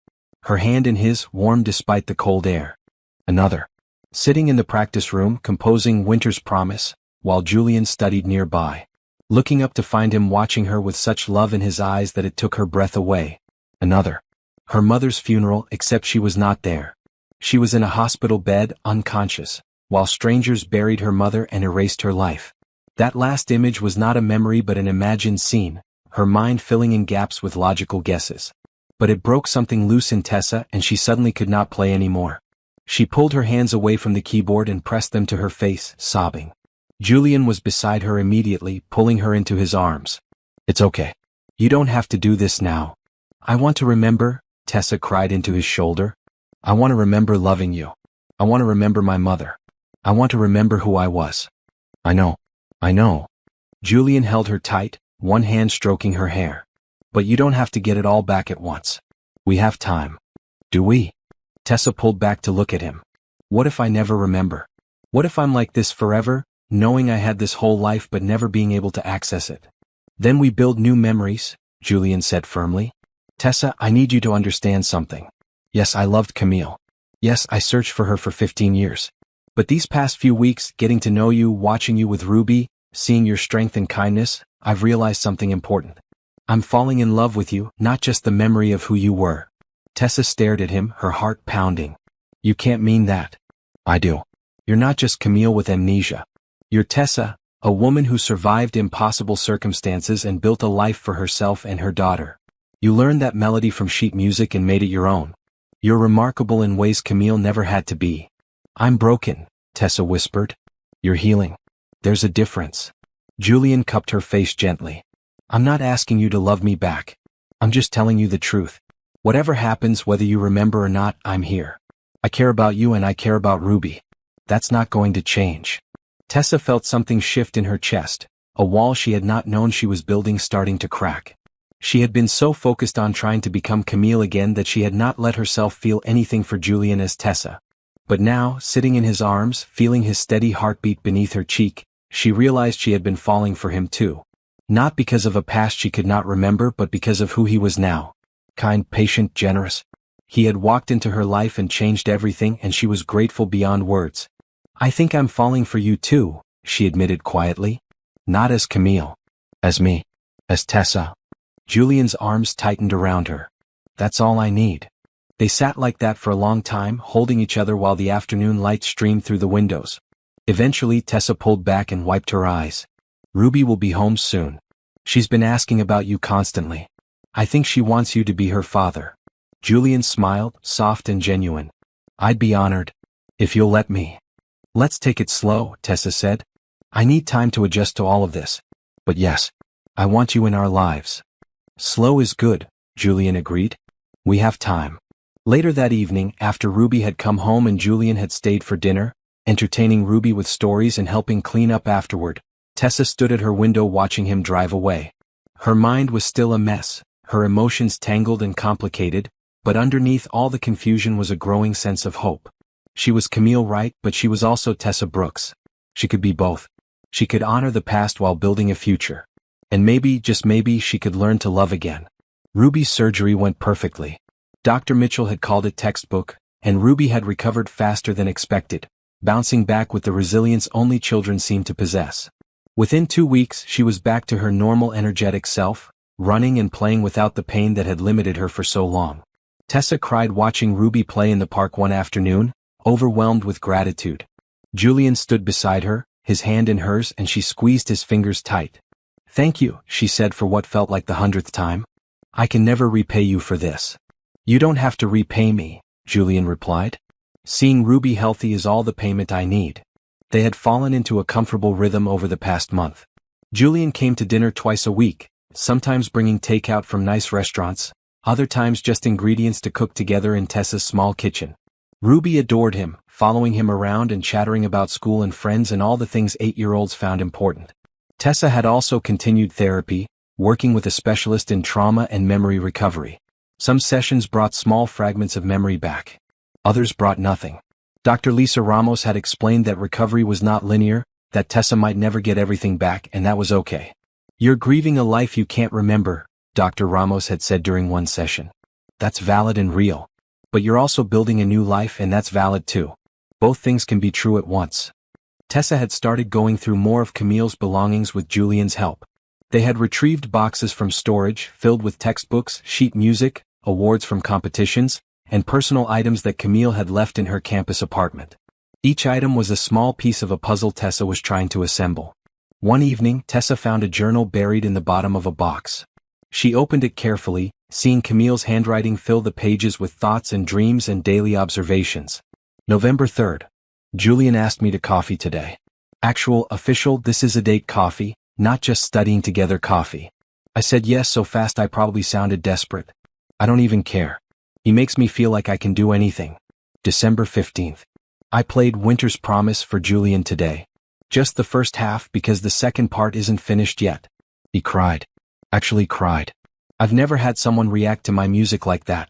Her hand in his, warm despite the cold air. Another. Sitting in the practice room, composing Winter's Promise, while Julian studied nearby. Looking up to find him watching her with such love in his eyes that it took her breath away. Another. Her mother's funeral, except she was not there. She was in a hospital bed, unconscious, while strangers buried her mother and erased her life. That last image was not a memory but an imagined scene, her mind filling in gaps with logical guesses. But it broke something loose in Tessa and she suddenly could not play anymore. She pulled her hands away from the keyboard and pressed them to her face, sobbing. Julian was beside her immediately, pulling her into his arms. "It's okay. You don't have to do this now." "I want to remember," Tessa cried into his shoulder. "I want to remember loving you. I want to remember my mother. I want to remember who I was." I know. Julian held her tight, one hand stroking her hair. "But you don't have to get it all back at once. We have time." "Do we?" Tessa pulled back to look at him. "What if I never remember? What if I'm like this forever, knowing I had this whole life but never being able to access it?" "Then we build new memories," Julian said firmly. "Tessa, I need you to understand something. Yes, I loved Camille. Yes, I searched for her for 15 years. But these past few weeks, getting to know you, watching you with Ruby, seeing your strength and kindness, I've realized something important. I'm falling in love with you, not just the memory of who you were." Tessa stared at him, her heart pounding. "You can't mean that." "I do. You're not just Camille with amnesia. You're Tessa, a woman who survived impossible circumstances and built a life for herself and her daughter. You learned that melody from sheet music and made it your own. You're remarkable in ways Camille never had to be." "I'm broken," Tessa whispered. "You're healing. There's a difference." Julian cupped her face gently. "I'm not asking you to love me back. I'm just telling you the truth. Whatever happens, whether you remember or not, I'm here. I care about you and I care about Ruby. That's not going to change." Tessa felt something shift in her chest, a wall she had not known she was building starting to crack. She had been so focused on trying to become Camille again that she had not let herself feel anything for Julian as Tessa. But now, sitting in his arms, feeling his steady heartbeat beneath her cheek, she realized she had been falling for him too. Not because of a past she could not remember but because of who he was now. Kind, patient, generous. He had walked into her life and changed everything and she was grateful beyond words. "I think I'm falling for you too," she admitted quietly. "Not as Camille. As me. As Tessa." Julian's arms tightened around her. "That's all I need." They sat like that for a long time, holding each other while the afternoon light streamed through the windows. Eventually Tessa pulled back and wiped her eyes. Ruby will be home soon. She's been asking about you constantly. I think she wants you to be her father. Julian smiled, soft and genuine. I'd be honored. If you'll let me. Let's take it slow, Tessa said. I need time to adjust to all of this. But yes, I want you in our lives. Slow is good, Julian agreed. We have time. Later that evening, after Ruby had come home and Julian had stayed for dinner, entertaining Ruby with stories and helping clean up afterward, Tessa stood at her window watching him drive away. Her mind was still a mess, her emotions tangled and complicated, but underneath all the confusion was a growing sense of hope. She was Camille Wright, but she was also Tessa Brooks. She could be both. She could honor the past while building a future. And maybe, just maybe, she could learn to love again. Ruby's surgery went perfectly. Dr. Mitchell had called it textbook, and Ruby had recovered faster than expected, bouncing back with the resilience only children seem to possess. Within 2 weeks, she was back to her normal energetic self, running and playing without the pain that had limited her for so long. Tessa cried watching Ruby play in the park one afternoon, overwhelmed with gratitude. Julian stood beside her, his hand in hers, and she squeezed his fingers tight. Thank you, she said for what felt like the 100th time. I can never repay you for this. You don't have to repay me, Julian replied. Seeing Ruby healthy is all the payment I need. They had fallen into a comfortable rhythm over the past month. Julian came to dinner twice a week, sometimes bringing takeout from nice restaurants, other times just ingredients to cook together in Tessa's small kitchen. Ruby adored him, following him around and chattering about school and friends and all the things 8-year-olds found important. Tessa had also continued therapy, working with a specialist in trauma and memory recovery. Some sessions brought small fragments of memory back. Others brought nothing. Dr. Lisa Ramos had explained that recovery was not linear, that Tessa might never get everything back, and that was okay. You're grieving a life you can't remember, Dr. Ramos had said during one session. That's valid and real. But you're also building a new life, and that's valid too. Both things can be true at once. Tessa had started going through more of Camille's belongings with Julian's help. They had retrieved boxes from storage filled with textbooks, sheet music, awards from competitions, and personal items that Camille had left in her campus apartment. Each item was a small piece of a puzzle Tessa was trying to assemble. One evening, Tessa found a journal buried in the bottom of a box. She opened it carefully, seeing Camille's handwriting fill the pages with thoughts and dreams and daily observations. November 3rd. Julian asked me to coffee today. Actual, official, this is a date coffee, not just studying together coffee. I said yes so fast I probably sounded desperate. I don't even care. He makes me feel like I can do anything. December 15th. I played Winter's Promise for Julian today. Just the first half because the second part isn't finished yet. He cried. Actually cried. I've never had someone react to my music like that.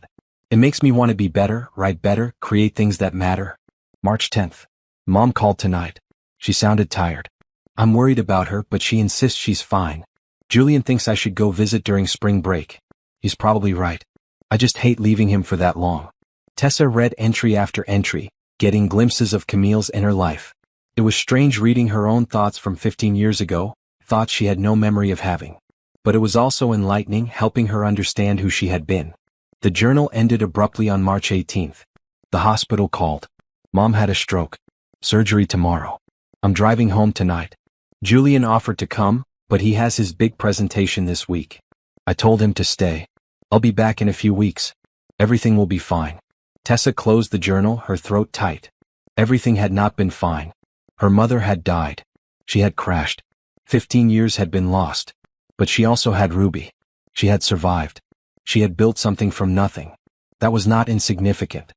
It makes me want to be better, write better, create things that matter. March 10th. Mom called tonight. She sounded tired. I'm worried about her, but she insists she's fine. Julian thinks I should go visit during spring break. He's probably right. I just hate leaving him for that long. Tessa read entry after entry, getting glimpses of Camille's inner life. It was strange reading her own thoughts from 15 years ago, thoughts she had no memory of having. But it was also enlightening, helping her understand who she had been. The journal ended abruptly on March 18th. The hospital called. Mom had a stroke. Surgery tomorrow. I'm driving home tonight. Julian offered to come, but he has his big presentation this week. I told him to stay. I'll be back in a few weeks. Everything will be fine. Tessa closed the journal, her throat tight. Everything had not been fine. Her mother had died. She had crashed. 15 years had been lost. But she also had Ruby. She had survived. She had built something from nothing. That was not insignificant.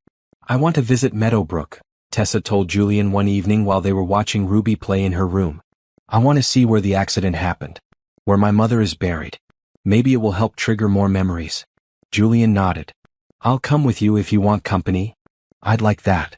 I want to visit Meadowbrook, Tessa told Julian one evening while they were watching Ruby play in her room. I want to see where the accident happened. Where my mother is buried. Maybe it will help trigger more memories. Julian nodded. I'll come with you if you want company. I'd like that.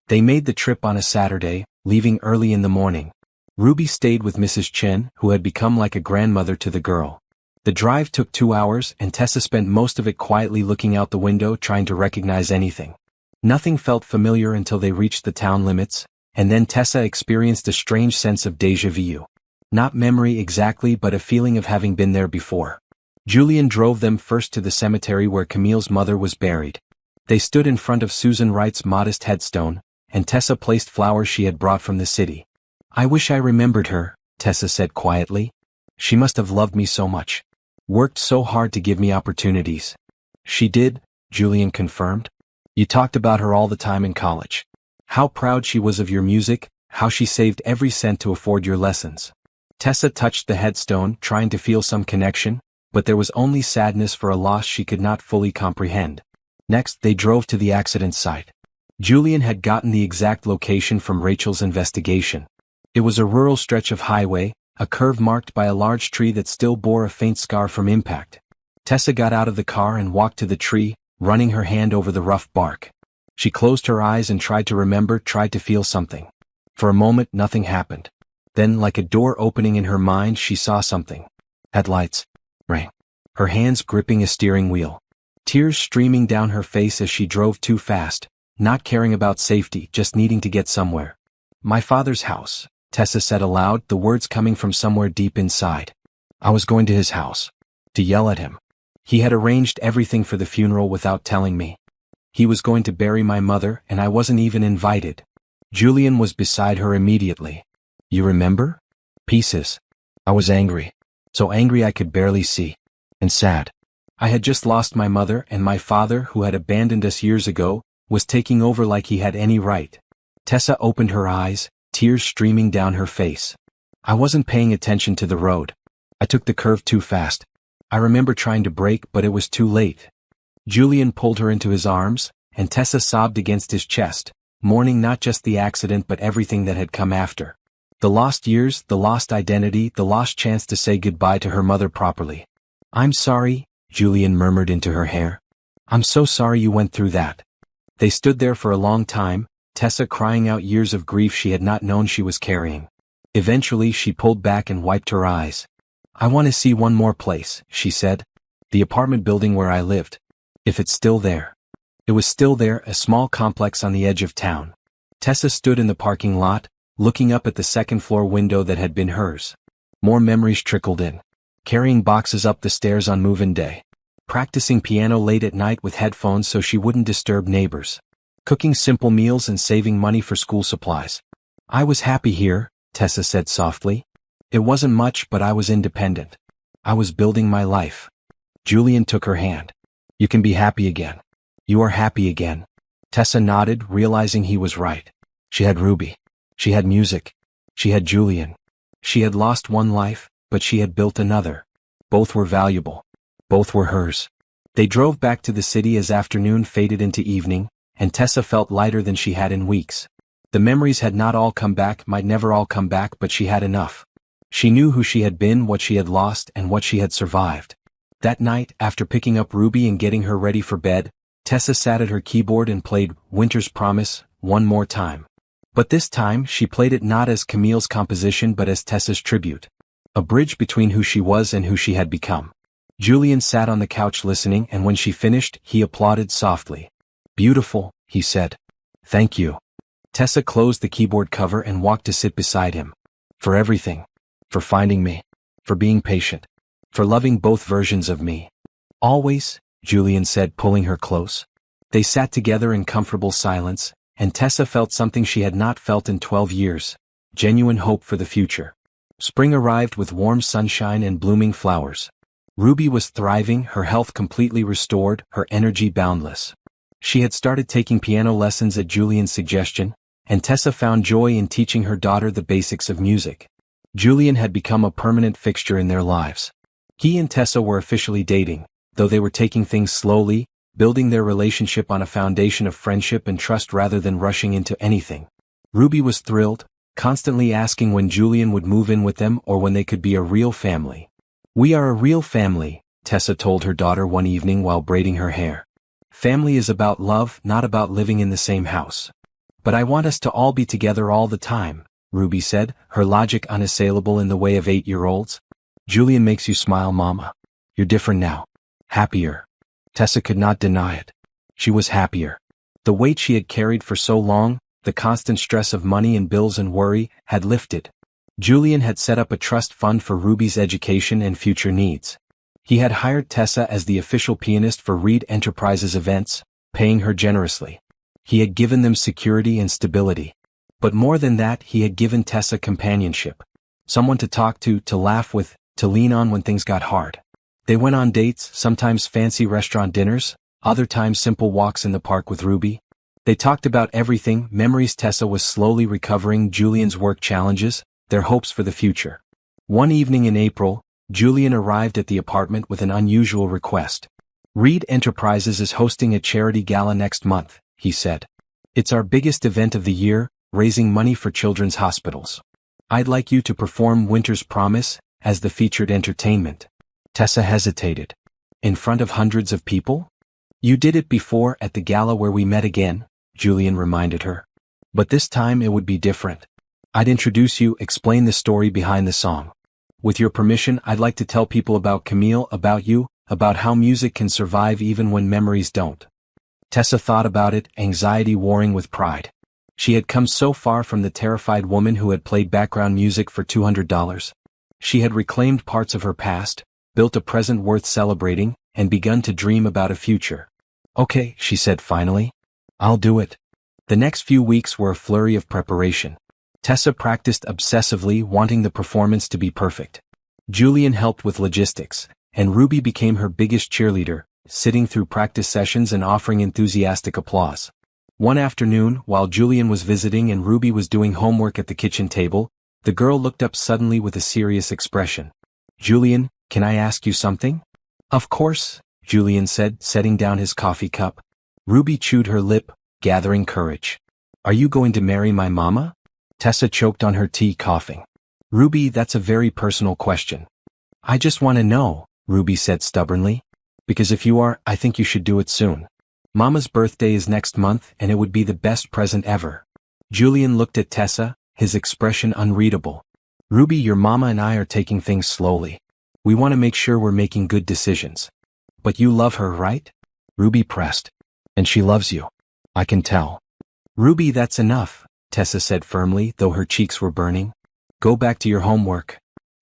They made the trip on a Saturday, leaving early in the morning. Ruby stayed with Mrs. Chen, who had become like a grandmother to the girl. The drive took 2 hours and Tessa spent most of it quietly looking out the window trying to recognize anything. Nothing felt familiar until they reached the town limits, and then Tessa experienced a strange sense of déjà vu. Not memory exactly, but a feeling of having been there before. Julian drove them first to the cemetery where Camille's mother was buried. They stood in front of Susan Wright's modest headstone, and Tessa placed flowers she had brought from the city. "I wish I remembered her," Tessa said quietly. "She must have loved me so much. Worked so hard to give me opportunities." "She did," Julian confirmed. "You talked about her all the time in college. How proud she was of your music, how she saved every cent to afford your lessons." Tessa touched the headstone, trying to feel some connection, but there was only sadness for a loss she could not fully comprehend. Next, they drove to the accident site. Julian had gotten the exact location from Rachel's investigation. It was a rural stretch of highway, a curve marked by a large tree that still bore a faint scar from impact. Tessa got out of the car and walked to the tree, running her hand over the rough bark. She closed her eyes and tried to remember, tried to feel something. For a moment, nothing happened. Then, like a door opening in her mind, she saw something. Headlights. Rain. Her hands gripping a steering wheel. Tears streaming down her face as she drove too fast, not caring about safety, just needing to get somewhere. "My father's house," Tessa said aloud, the words coming from somewhere deep inside. "I was going to his house. To yell at him. He had arranged everything for the funeral without telling me. He was going to bury my mother and I wasn't even invited." Julian was beside her immediately. "You remember?" "Pieces. I was angry. So angry I could barely see. And sad. I had just lost my mother, and my father, who had abandoned us years ago, was taking over like he had any right." Tessa opened her eyes, tears streaming down her face. "I wasn't paying attention to the road. I took the curve too fast. I remember trying to brake, but it was too late." Julian pulled her into his arms, and Tessa sobbed against his chest, mourning not just the accident but everything that had come after. The lost years, the lost identity, the lost chance to say goodbye to her mother properly. "I'm sorry," Julian murmured into her hair. "I'm so sorry you went through that." They stood there for a long time, Tessa crying out years of grief she had not known she was carrying. Eventually she pulled back and wiped her eyes. "I want to see one more place," she said. "The apartment building where I lived. If it's still there." It was still there, a small complex on the edge of town. Tessa stood in the parking lot, looking up at the second-floor window that had been hers. More memories trickled in. Carrying boxes up the stairs on move-in day. Practicing piano late at night with headphones so she wouldn't disturb neighbors. Cooking simple meals and saving money for school supplies. "I was happy here," Tessa said softly. "It wasn't much, but I was independent. I was building my life." Julian took her hand. "You can be happy again. You are happy again." Tessa nodded, realizing he was right. She had Ruby. She had music. She had Julian. She had lost one life, but she had built another. Both were valuable. Both were hers. They drove back to the city as afternoon faded into evening, and Tessa felt lighter than she had in weeks. The memories had not all come back, might never all come back, but she had enough. She knew who she had been, what she had lost, and what she had survived. That night, after picking up Ruby and getting her ready for bed, Tessa sat at her keyboard and played Winter's Promise one more time. But this time, she played it not as Camille's composition but as Tessa's tribute. A bridge between who she was and who she had become. Julian sat on the couch listening, and when she finished, he applauded softly. "Beautiful," he said. "Thank you." Tessa closed the keyboard cover and walked to sit beside him. "For everything. For finding me. For being patient. For loving both versions of me." "Always," Julian said, pulling her close. They sat together in comfortable silence, and Tessa felt something she had not felt in 12 years. Genuine hope for the future. Spring arrived with warm sunshine and blooming flowers. Ruby was thriving, her health completely restored, her energy boundless. She had started taking piano lessons at Julian's suggestion, and Tessa found joy in teaching her daughter the basics of music. Julian had become a permanent fixture in their lives. He and Tessa were officially dating, though they were taking things slowly, building their relationship on a foundation of friendship and trust rather than rushing into anything. Ruby was thrilled, constantly asking when Julian would move in with them or when they could be a real family. "We are a real family," Tessa told her daughter one evening while braiding her hair. "Family is about love, not about living in the same house." "But I want us to all be together all the time," Ruby said, her logic unassailable in the way of 8-year-olds. "Julian makes you smile, Mama. You're different now. Happier." Tessa could not deny it. She was happier. The weight she had carried for so long, the constant stress of money and bills and worry, had lifted. Julian had set up a trust fund for Ruby's education and future needs. He had hired Tessa as the official pianist for Reed Enterprises events, paying her generously. He had given them security and stability. But more than that, he had given Tessa companionship. Someone to talk to laugh with, to lean on when things got hard. They went on dates, sometimes fancy restaurant dinners, other times simple walks in the park with Ruby. They talked about everything, memories. Tessa was slowly recovering, Julian's work challenges, their hopes for the future. One evening in April, Julian arrived at the apartment with an unusual request. Reed Enterprises is hosting a charity gala next month, he said. It's our biggest event of the year, raising money for children's hospitals. I'd like you to perform Winter's Promise as the featured entertainment. Tessa hesitated. In front of hundreds of people? You did it before at the gala where we met again, Julian reminded her. But this time it would be different. I'd introduce you, explain the story behind the song. With your permission, I'd like to tell people about Camille, about you, about how music can survive even when memories don't. Tessa thought about it, anxiety warring with pride. She had come so far from the terrified woman who had played background music for $200. She had reclaimed parts of her past, built a present worth celebrating, and begun to dream about a future. Okay, she said finally. I'll do it. The next few weeks were a flurry of preparation. Tessa practiced obsessively, wanting the performance to be perfect. Julian helped with logistics, and Ruby became her biggest cheerleader, sitting through practice sessions and offering enthusiastic applause. One afternoon, while Julian was visiting and Ruby was doing homework at the kitchen table, the girl looked up suddenly with a serious expression. Julian, can I ask you something? Of course, Julian said, setting down his coffee cup. Ruby chewed her lip, gathering courage. Are you going to marry my mama? Tessa choked on her tea, coughing. Ruby, that's a very personal question. I just want to know, Ruby said stubbornly. Because if you are, I think you should do it soon. Mama's birthday is next month and it would be the best present ever. Julian looked at Tessa, his expression unreadable. Ruby, your mama and I are taking things slowly. We want to make sure we're making good decisions. But you love her, right? Ruby pressed. And she loves you. I can tell. Ruby, that's enough, Tessa said firmly, though her cheeks were burning. Go back to your homework.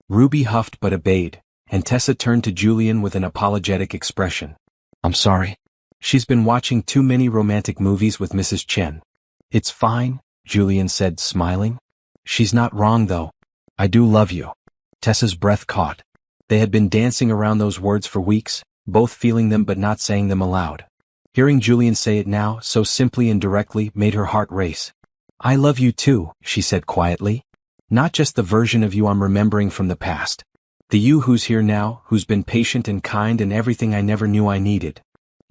Ruby huffed but obeyed, and Tessa turned to Julian with an apologetic expression. I'm sorry. She's been watching too many romantic movies with Mrs. Chen. It's fine, Julian said, smiling. She's not wrong though. I do love you. Tessa's breath caught. They had been dancing around those words for weeks, both feeling them but not saying them aloud. Hearing Julian say it now, so simply and directly, made her heart race. I love you too, she said quietly. Not just the version of you I'm remembering from the past. The you who's here now, who's been patient and kind and everything I never knew I needed.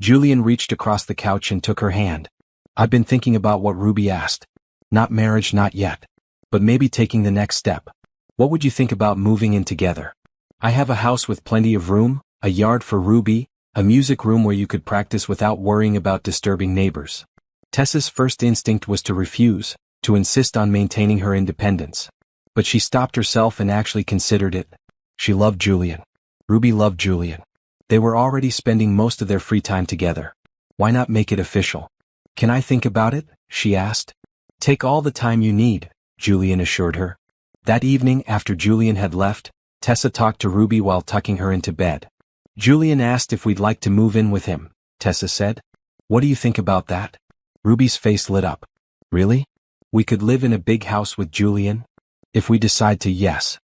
Julian reached across the couch and took her hand. I've been thinking about what Ruby asked. Not marriage, not yet. But maybe taking the next step. What would you think about moving in together? I have a house with plenty of room, a yard for Ruby, a music room where you could practice without worrying about disturbing neighbors. Tessa's first instinct was to refuse, to insist on maintaining her independence. But she stopped herself and actually considered it. She loved Julian. Ruby loved Julian. They were already spending most of their free time together. Why not make it official? Can I think about it? She asked. Take all the time you need, Julian assured her. That evening, after Julian had left, Tessa talked to Ruby while tucking her into bed. Julian asked if we'd like to move in with him, Tessa said. What do you think about that? Ruby's face lit up. Really? We could live in a big house with Julian? If we decide to, yes.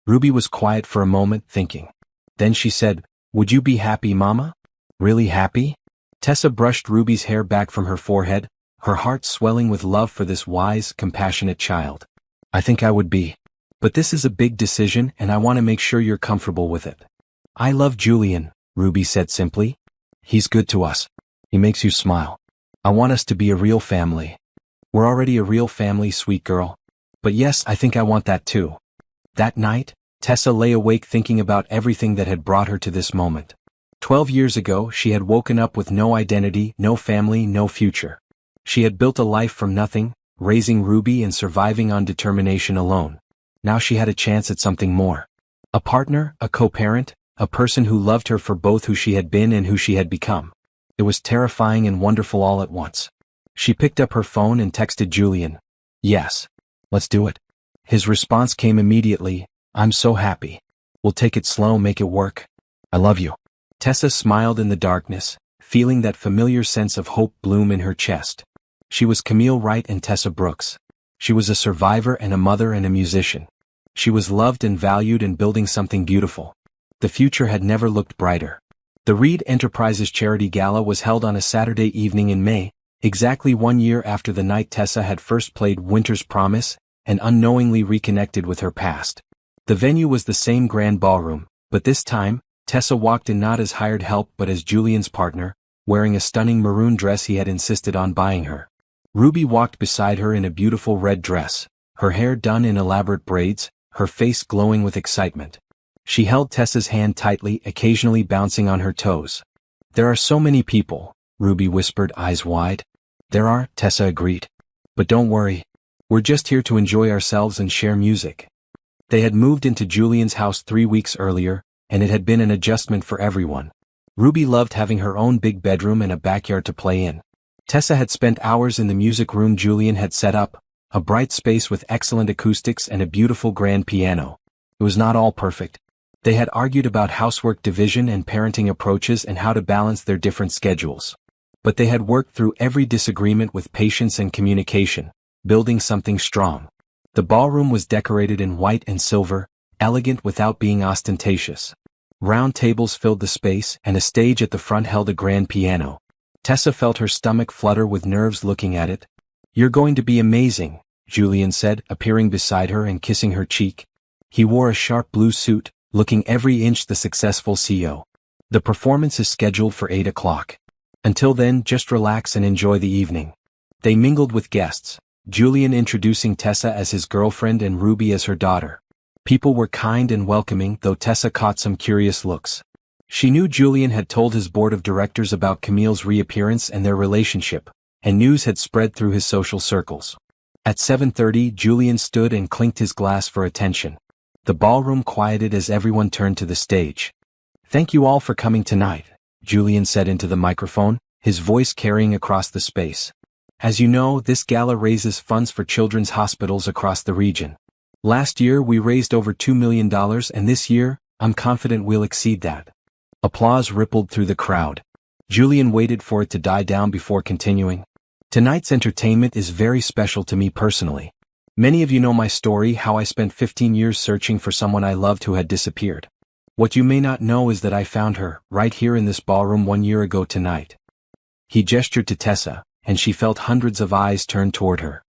Ruby was quiet for a moment, thinking. Then she said, Would you be happy, Mama? Really happy? Tessa brushed Ruby's hair back from her forehead, her heart swelling with love for this wise, compassionate child. I think I would be. But this is a big decision and I want to make sure you're comfortable with it. I love Julian, Ruby said simply. He's good to us. He makes you smile. I want us to be a real family. We're already a real family, sweet girl. But yes, I think I want that too. That night, Tessa lay awake thinking about everything that had brought her to this moment. 12 years ago, she had woken up with no identity, no family, no future. She had built a life from nothing, raising Ruby and surviving on determination alone. Now she had a chance at something more. A partner, a co-parent, a person who loved her for both who she had been and who she had become. It was terrifying and wonderful all at once. She picked up her phone and texted Julian. Yes. Let's do it. His response came immediately. I'm so happy. We'll take it slow, make it work. I love you. Tessa smiled in the darkness, feeling that familiar sense of hope bloom in her chest. She was Camille Wright and Tessa Brooks. She was a survivor and a mother and a musician. She was loved and valued and building something beautiful. The future had never looked brighter. The Reed Enterprises Charity Gala was held on a Saturday evening in May, exactly 1 year after the night Tessa had first played Winter's Promise and unknowingly reconnected with her past. The venue was the same grand ballroom, but this time, Tessa walked in not as hired help but as Julian's partner, wearing a stunning maroon dress he had insisted on buying her. Ruby walked beside her in a beautiful red dress, her hair done in elaborate braids, her face glowing with excitement. She held Tessa's hand tightly, occasionally bouncing on her toes. "There are so many people," Ruby whispered, eyes wide. "There are," Tessa agreed. "But don't worry. We're just here to enjoy ourselves and share music." They had moved into Julian's house 3 weeks earlier, and it had been an adjustment for everyone. Ruby loved having her own big bedroom and a backyard to play in. Tessa had spent hours in the music room Julian had set up, a bright space with excellent acoustics and a beautiful grand piano. It was not all perfect. They had argued about housework division and parenting approaches and how to balance their different schedules. But they had worked through every disagreement with patience and communication, building something strong. The ballroom was decorated in white and silver, elegant without being ostentatious. Round tables filled the space, and a stage at the front held a grand piano. Tessa felt her stomach flutter with nerves looking at it. "You're going to be amazing," Julian said, appearing beside her and kissing her cheek. He wore a sharp blue suit, looking every inch the successful CEO. "The performance is scheduled for 8 o'clock. Until then, just relax and enjoy the evening." They mingled with guests, Julian introducing Tessa as his girlfriend and Ruby as her daughter. People were kind and welcoming, though Tessa caught some curious looks. She knew Julian had told his board of directors about Camille's reappearance and their relationship, and news had spread through his social circles. At 7:30, Julian stood and clinked his glass for attention. The ballroom quieted as everyone turned to the stage. "Thank you all for coming tonight," Julian said into the microphone, his voice carrying across the space. "As you know, this gala raises funds for children's hospitals across the region. Last year we raised over $2 million and this year, I'm confident we'll exceed that." Applause rippled through the crowd. Julian waited for it to die down before continuing. "Tonight's entertainment is very special to me personally. Many of you know my story, how I spent 15 years searching for someone I loved who had disappeared. What you may not know is that I found her, right here in this ballroom 1 year ago tonight." He gestured to Tessa, and she felt hundreds of eyes turn toward her.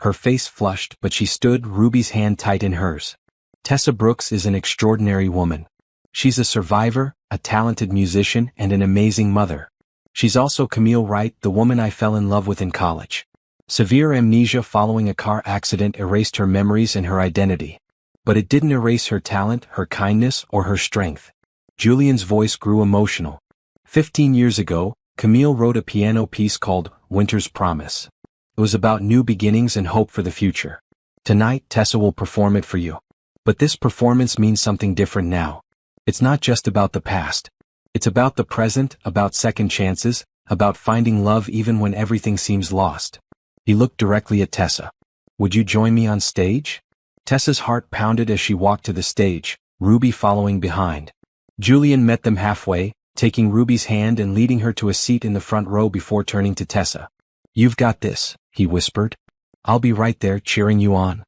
Her face flushed, but she stood, Ruby's hand tight in hers. "Tessa Brooks is an extraordinary woman. She's a survivor, a talented musician, and an amazing mother. She's also Camille Wright, the woman I fell in love with in college. Severe amnesia following a car accident erased her memories and her identity. But it didn't erase her talent, her kindness, or her strength." Julian's voice grew emotional. 15 years ago, Camille wrote a piano piece called Winter's Promise. It was about new beginnings and hope for the future. Tonight, Tessa will perform it for you. But this performance means something different now. It's not just about the past. It's about the present, about second chances, about finding love even when everything seems lost. He looked directly at Tessa. "Would you join me on stage?" Tessa's heart pounded as she walked to the stage, Ruby following behind. Julian met them halfway, taking Ruby's hand and leading her to a seat in the front row before turning to Tessa. "You've got this," he whispered. "I'll be right there cheering you on."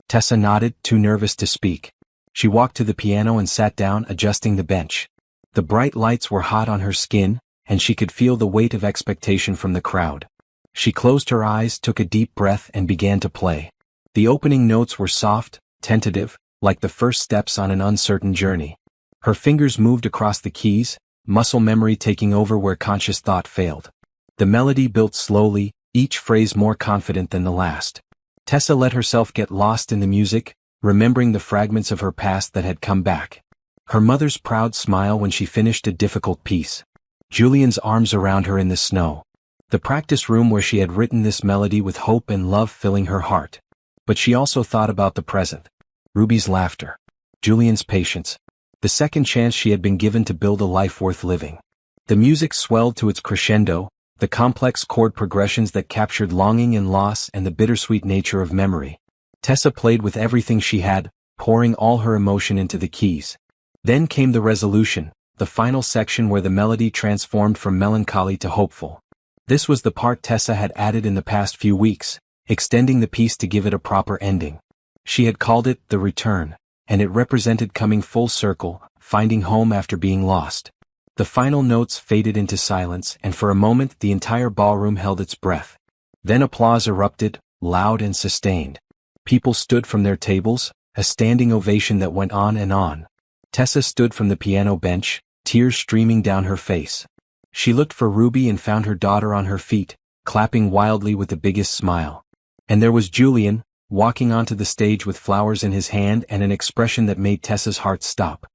Tessa nodded, too nervous to speak. She walked to the piano and sat down, adjusting the bench. The bright lights were hot on her skin, and she could feel the weight of expectation from the crowd. She closed her eyes, took a deep breath, and began to play. The opening notes were soft, tentative, like the first steps on an uncertain journey. Her fingers moved across the keys, muscle memory taking over where conscious thought failed. The melody built slowly, each phrase more confident than the last. Tessa let herself get lost in the music, remembering the fragments of her past that had come back. Her mother's proud smile when she finished a difficult piece. Julian's arms around her in the snow. The practice room where she had written this melody with hope and love filling her heart. But she also thought about the present. Ruby's laughter. Julian's patience. The second chance she had been given to build a life worth living. The music swelled to its crescendo, the complex chord progressions that captured longing and loss and the bittersweet nature of memory. Tessa played with everything she had, pouring all her emotion into the keys. Then came the resolution, the final section where the melody transformed from melancholy to hopeful. This was the part Tessa had added in the past few weeks, extending the piece to give it a proper ending. She had called it The Return, and it represented coming full circle, finding home after being lost. The final notes faded into silence, and for a moment the entire ballroom held its breath. Then applause erupted, loud and sustained. People stood from their tables, a standing ovation that went on and on. Tessa stood from the piano bench, tears streaming down her face. She looked for Ruby and found her daughter on her feet, clapping wildly with the biggest smile. And there was Julian, walking onto the stage with flowers in his hand and an expression that made Tessa's heart stop.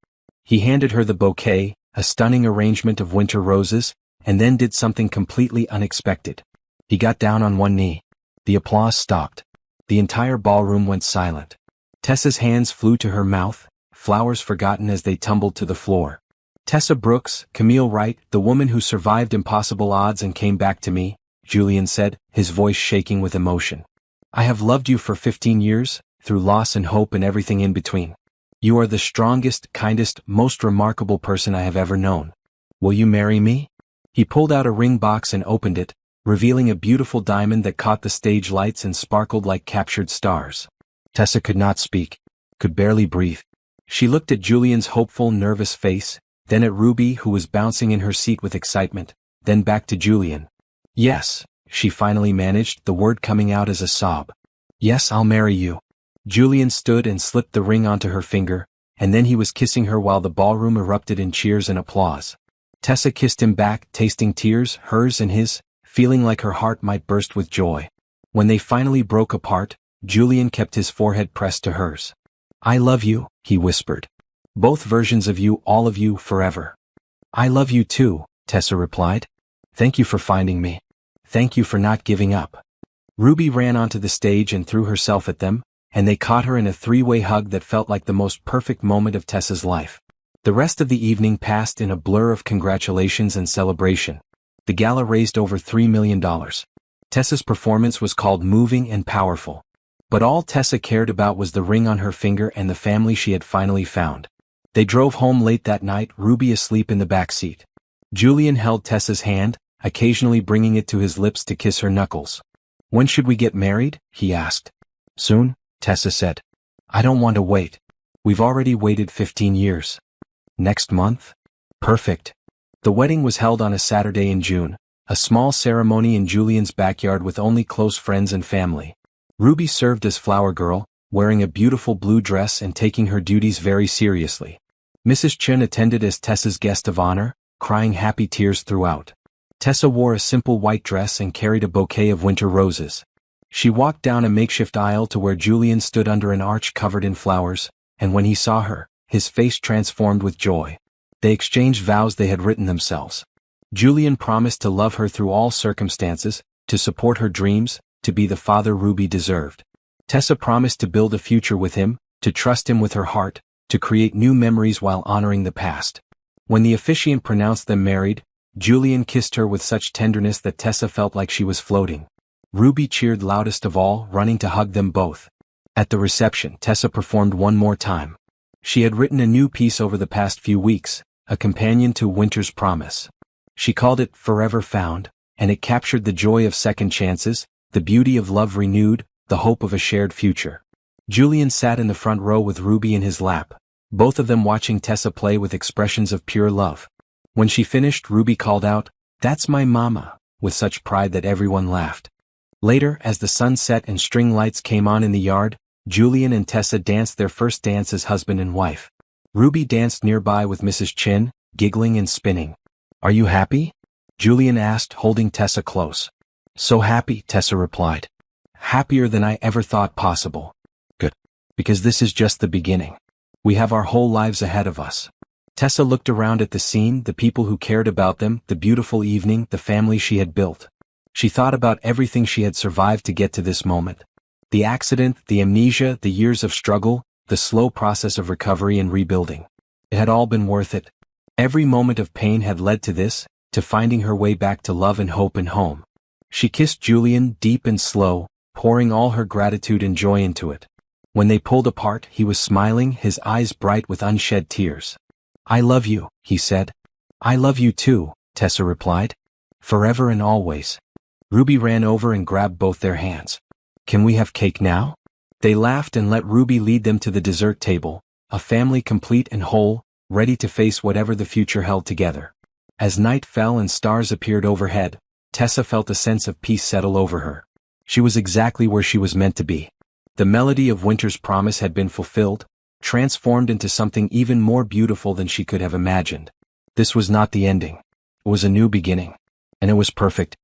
He handed her the bouquet, a stunning arrangement of winter roses, and then did something completely unexpected. He got down on one knee. The applause stopped. The entire ballroom went silent. Tessa's hands flew to her mouth, flowers forgotten as they tumbled to the floor. Tessa Brooks, Camille Wright, the woman who survived impossible odds and came back to me, Julian said, his voice shaking with emotion. I have loved you for 15 years, through loss and hope and everything in between. You are the strongest, kindest, most remarkable person I have ever known. Will you marry me? He pulled out a ring box and opened it, revealing a beautiful diamond that caught the stage lights and sparkled like captured stars. Tessa could not speak, could barely breathe. She looked at Julian's hopeful, nervous face, then at Ruby who was bouncing in her seat with excitement, then back to Julian. Yes, she finally managed, the word coming out as a sob. Yes, I'll marry you. Julian stood and slipped the ring onto her finger, and then he was kissing her while the ballroom erupted in cheers and applause. Tessa kissed him back, tasting tears, hers and his, feeling like her heart might burst with joy. When they finally broke apart, Julian kept his forehead pressed to hers. I love you, he whispered. Both versions of you, all of you, forever. I love you too, Tessa replied. Thank you for finding me. Thank you for not giving up. Ruby ran onto the stage and threw herself at them, and they caught her in a three-way hug that felt like the most perfect moment of Tessa's life. The rest of the evening passed in a blur of congratulations and celebration. The gala raised over $3 million. Tessa's performance was called moving and powerful. But all Tessa cared about was the ring on her finger and the family she had finally found. They drove home late that night, Ruby asleep in the back seat. Julian held Tessa's hand, occasionally bringing it to his lips to kiss her knuckles. When should we get married? He asked. Soon, Tessa said. I don't want to wait. We've already waited 15 years. Next month? Perfect. The wedding was held on a Saturday in June, a small ceremony in Julian's backyard with only close friends and family. Ruby served as flower girl, wearing a beautiful blue dress and taking her duties very seriously. Mrs. Chen attended as Tessa's guest of honor, crying happy tears throughout. Tessa wore a simple white dress and carried a bouquet of winter roses. She walked down a makeshift aisle to where Julian stood under an arch covered in flowers, and when he saw her, his face transformed with joy. They exchanged vows they had written themselves. Julian promised to love her through all circumstances, to support her dreams, to be the father Ruby deserved. Tessa promised to build a future with him, to trust him with her heart, to create new memories while honoring the past. When the officiant pronounced them married, Julian kissed her with such tenderness that Tessa felt like she was floating. Ruby cheered loudest of all, running to hug them both. At the reception, Tessa performed one more time. She had written a new piece over the past few weeks, a companion to Winter's Promise. She called it Forever Found, and it captured the joy of second chances, the beauty of love renewed, the hope of a shared future. Julian sat in the front row with Ruby in his lap, both of them watching Tessa play with expressions of pure love. When she finished, Ruby called out, "That's my mama," with such pride that everyone laughed. Later, as the sun set and string lights came on in the yard, Julian and Tessa danced their first dance as husband and wife. Ruby danced nearby with Mrs. Chen, giggling and spinning. "Are you happy?" Julian asked, holding Tessa close. "So happy," Tessa replied. "Happier than I ever thought possible." "Good. Because this is just the beginning. We have our whole lives ahead of us." Tessa looked around at the scene, the people who cared about them, the beautiful evening, the family she had built. She thought about everything she had survived to get to this moment. The accident, the amnesia, the years of struggle, the slow process of recovery and rebuilding. It had all been worth it. Every moment of pain had led to this, to finding her way back to love and hope and home. She kissed Julian deep and slow, pouring all her gratitude and joy into it. When they pulled apart, he was smiling, his eyes bright with unshed tears. I love you, he said. I love you too, Tessa replied. Forever and always. Ruby ran over and grabbed both their hands. Can we have cake now? They laughed and let Ruby lead them to the dessert table, a family complete and whole, ready to face whatever the future held together. As night fell and stars appeared overhead, Tessa felt a sense of peace settle over her. She was exactly where she was meant to be. The melody of winter's promise had been fulfilled, transformed into something even more beautiful than she could have imagined. This was not the ending. It was a new beginning. And it was perfect,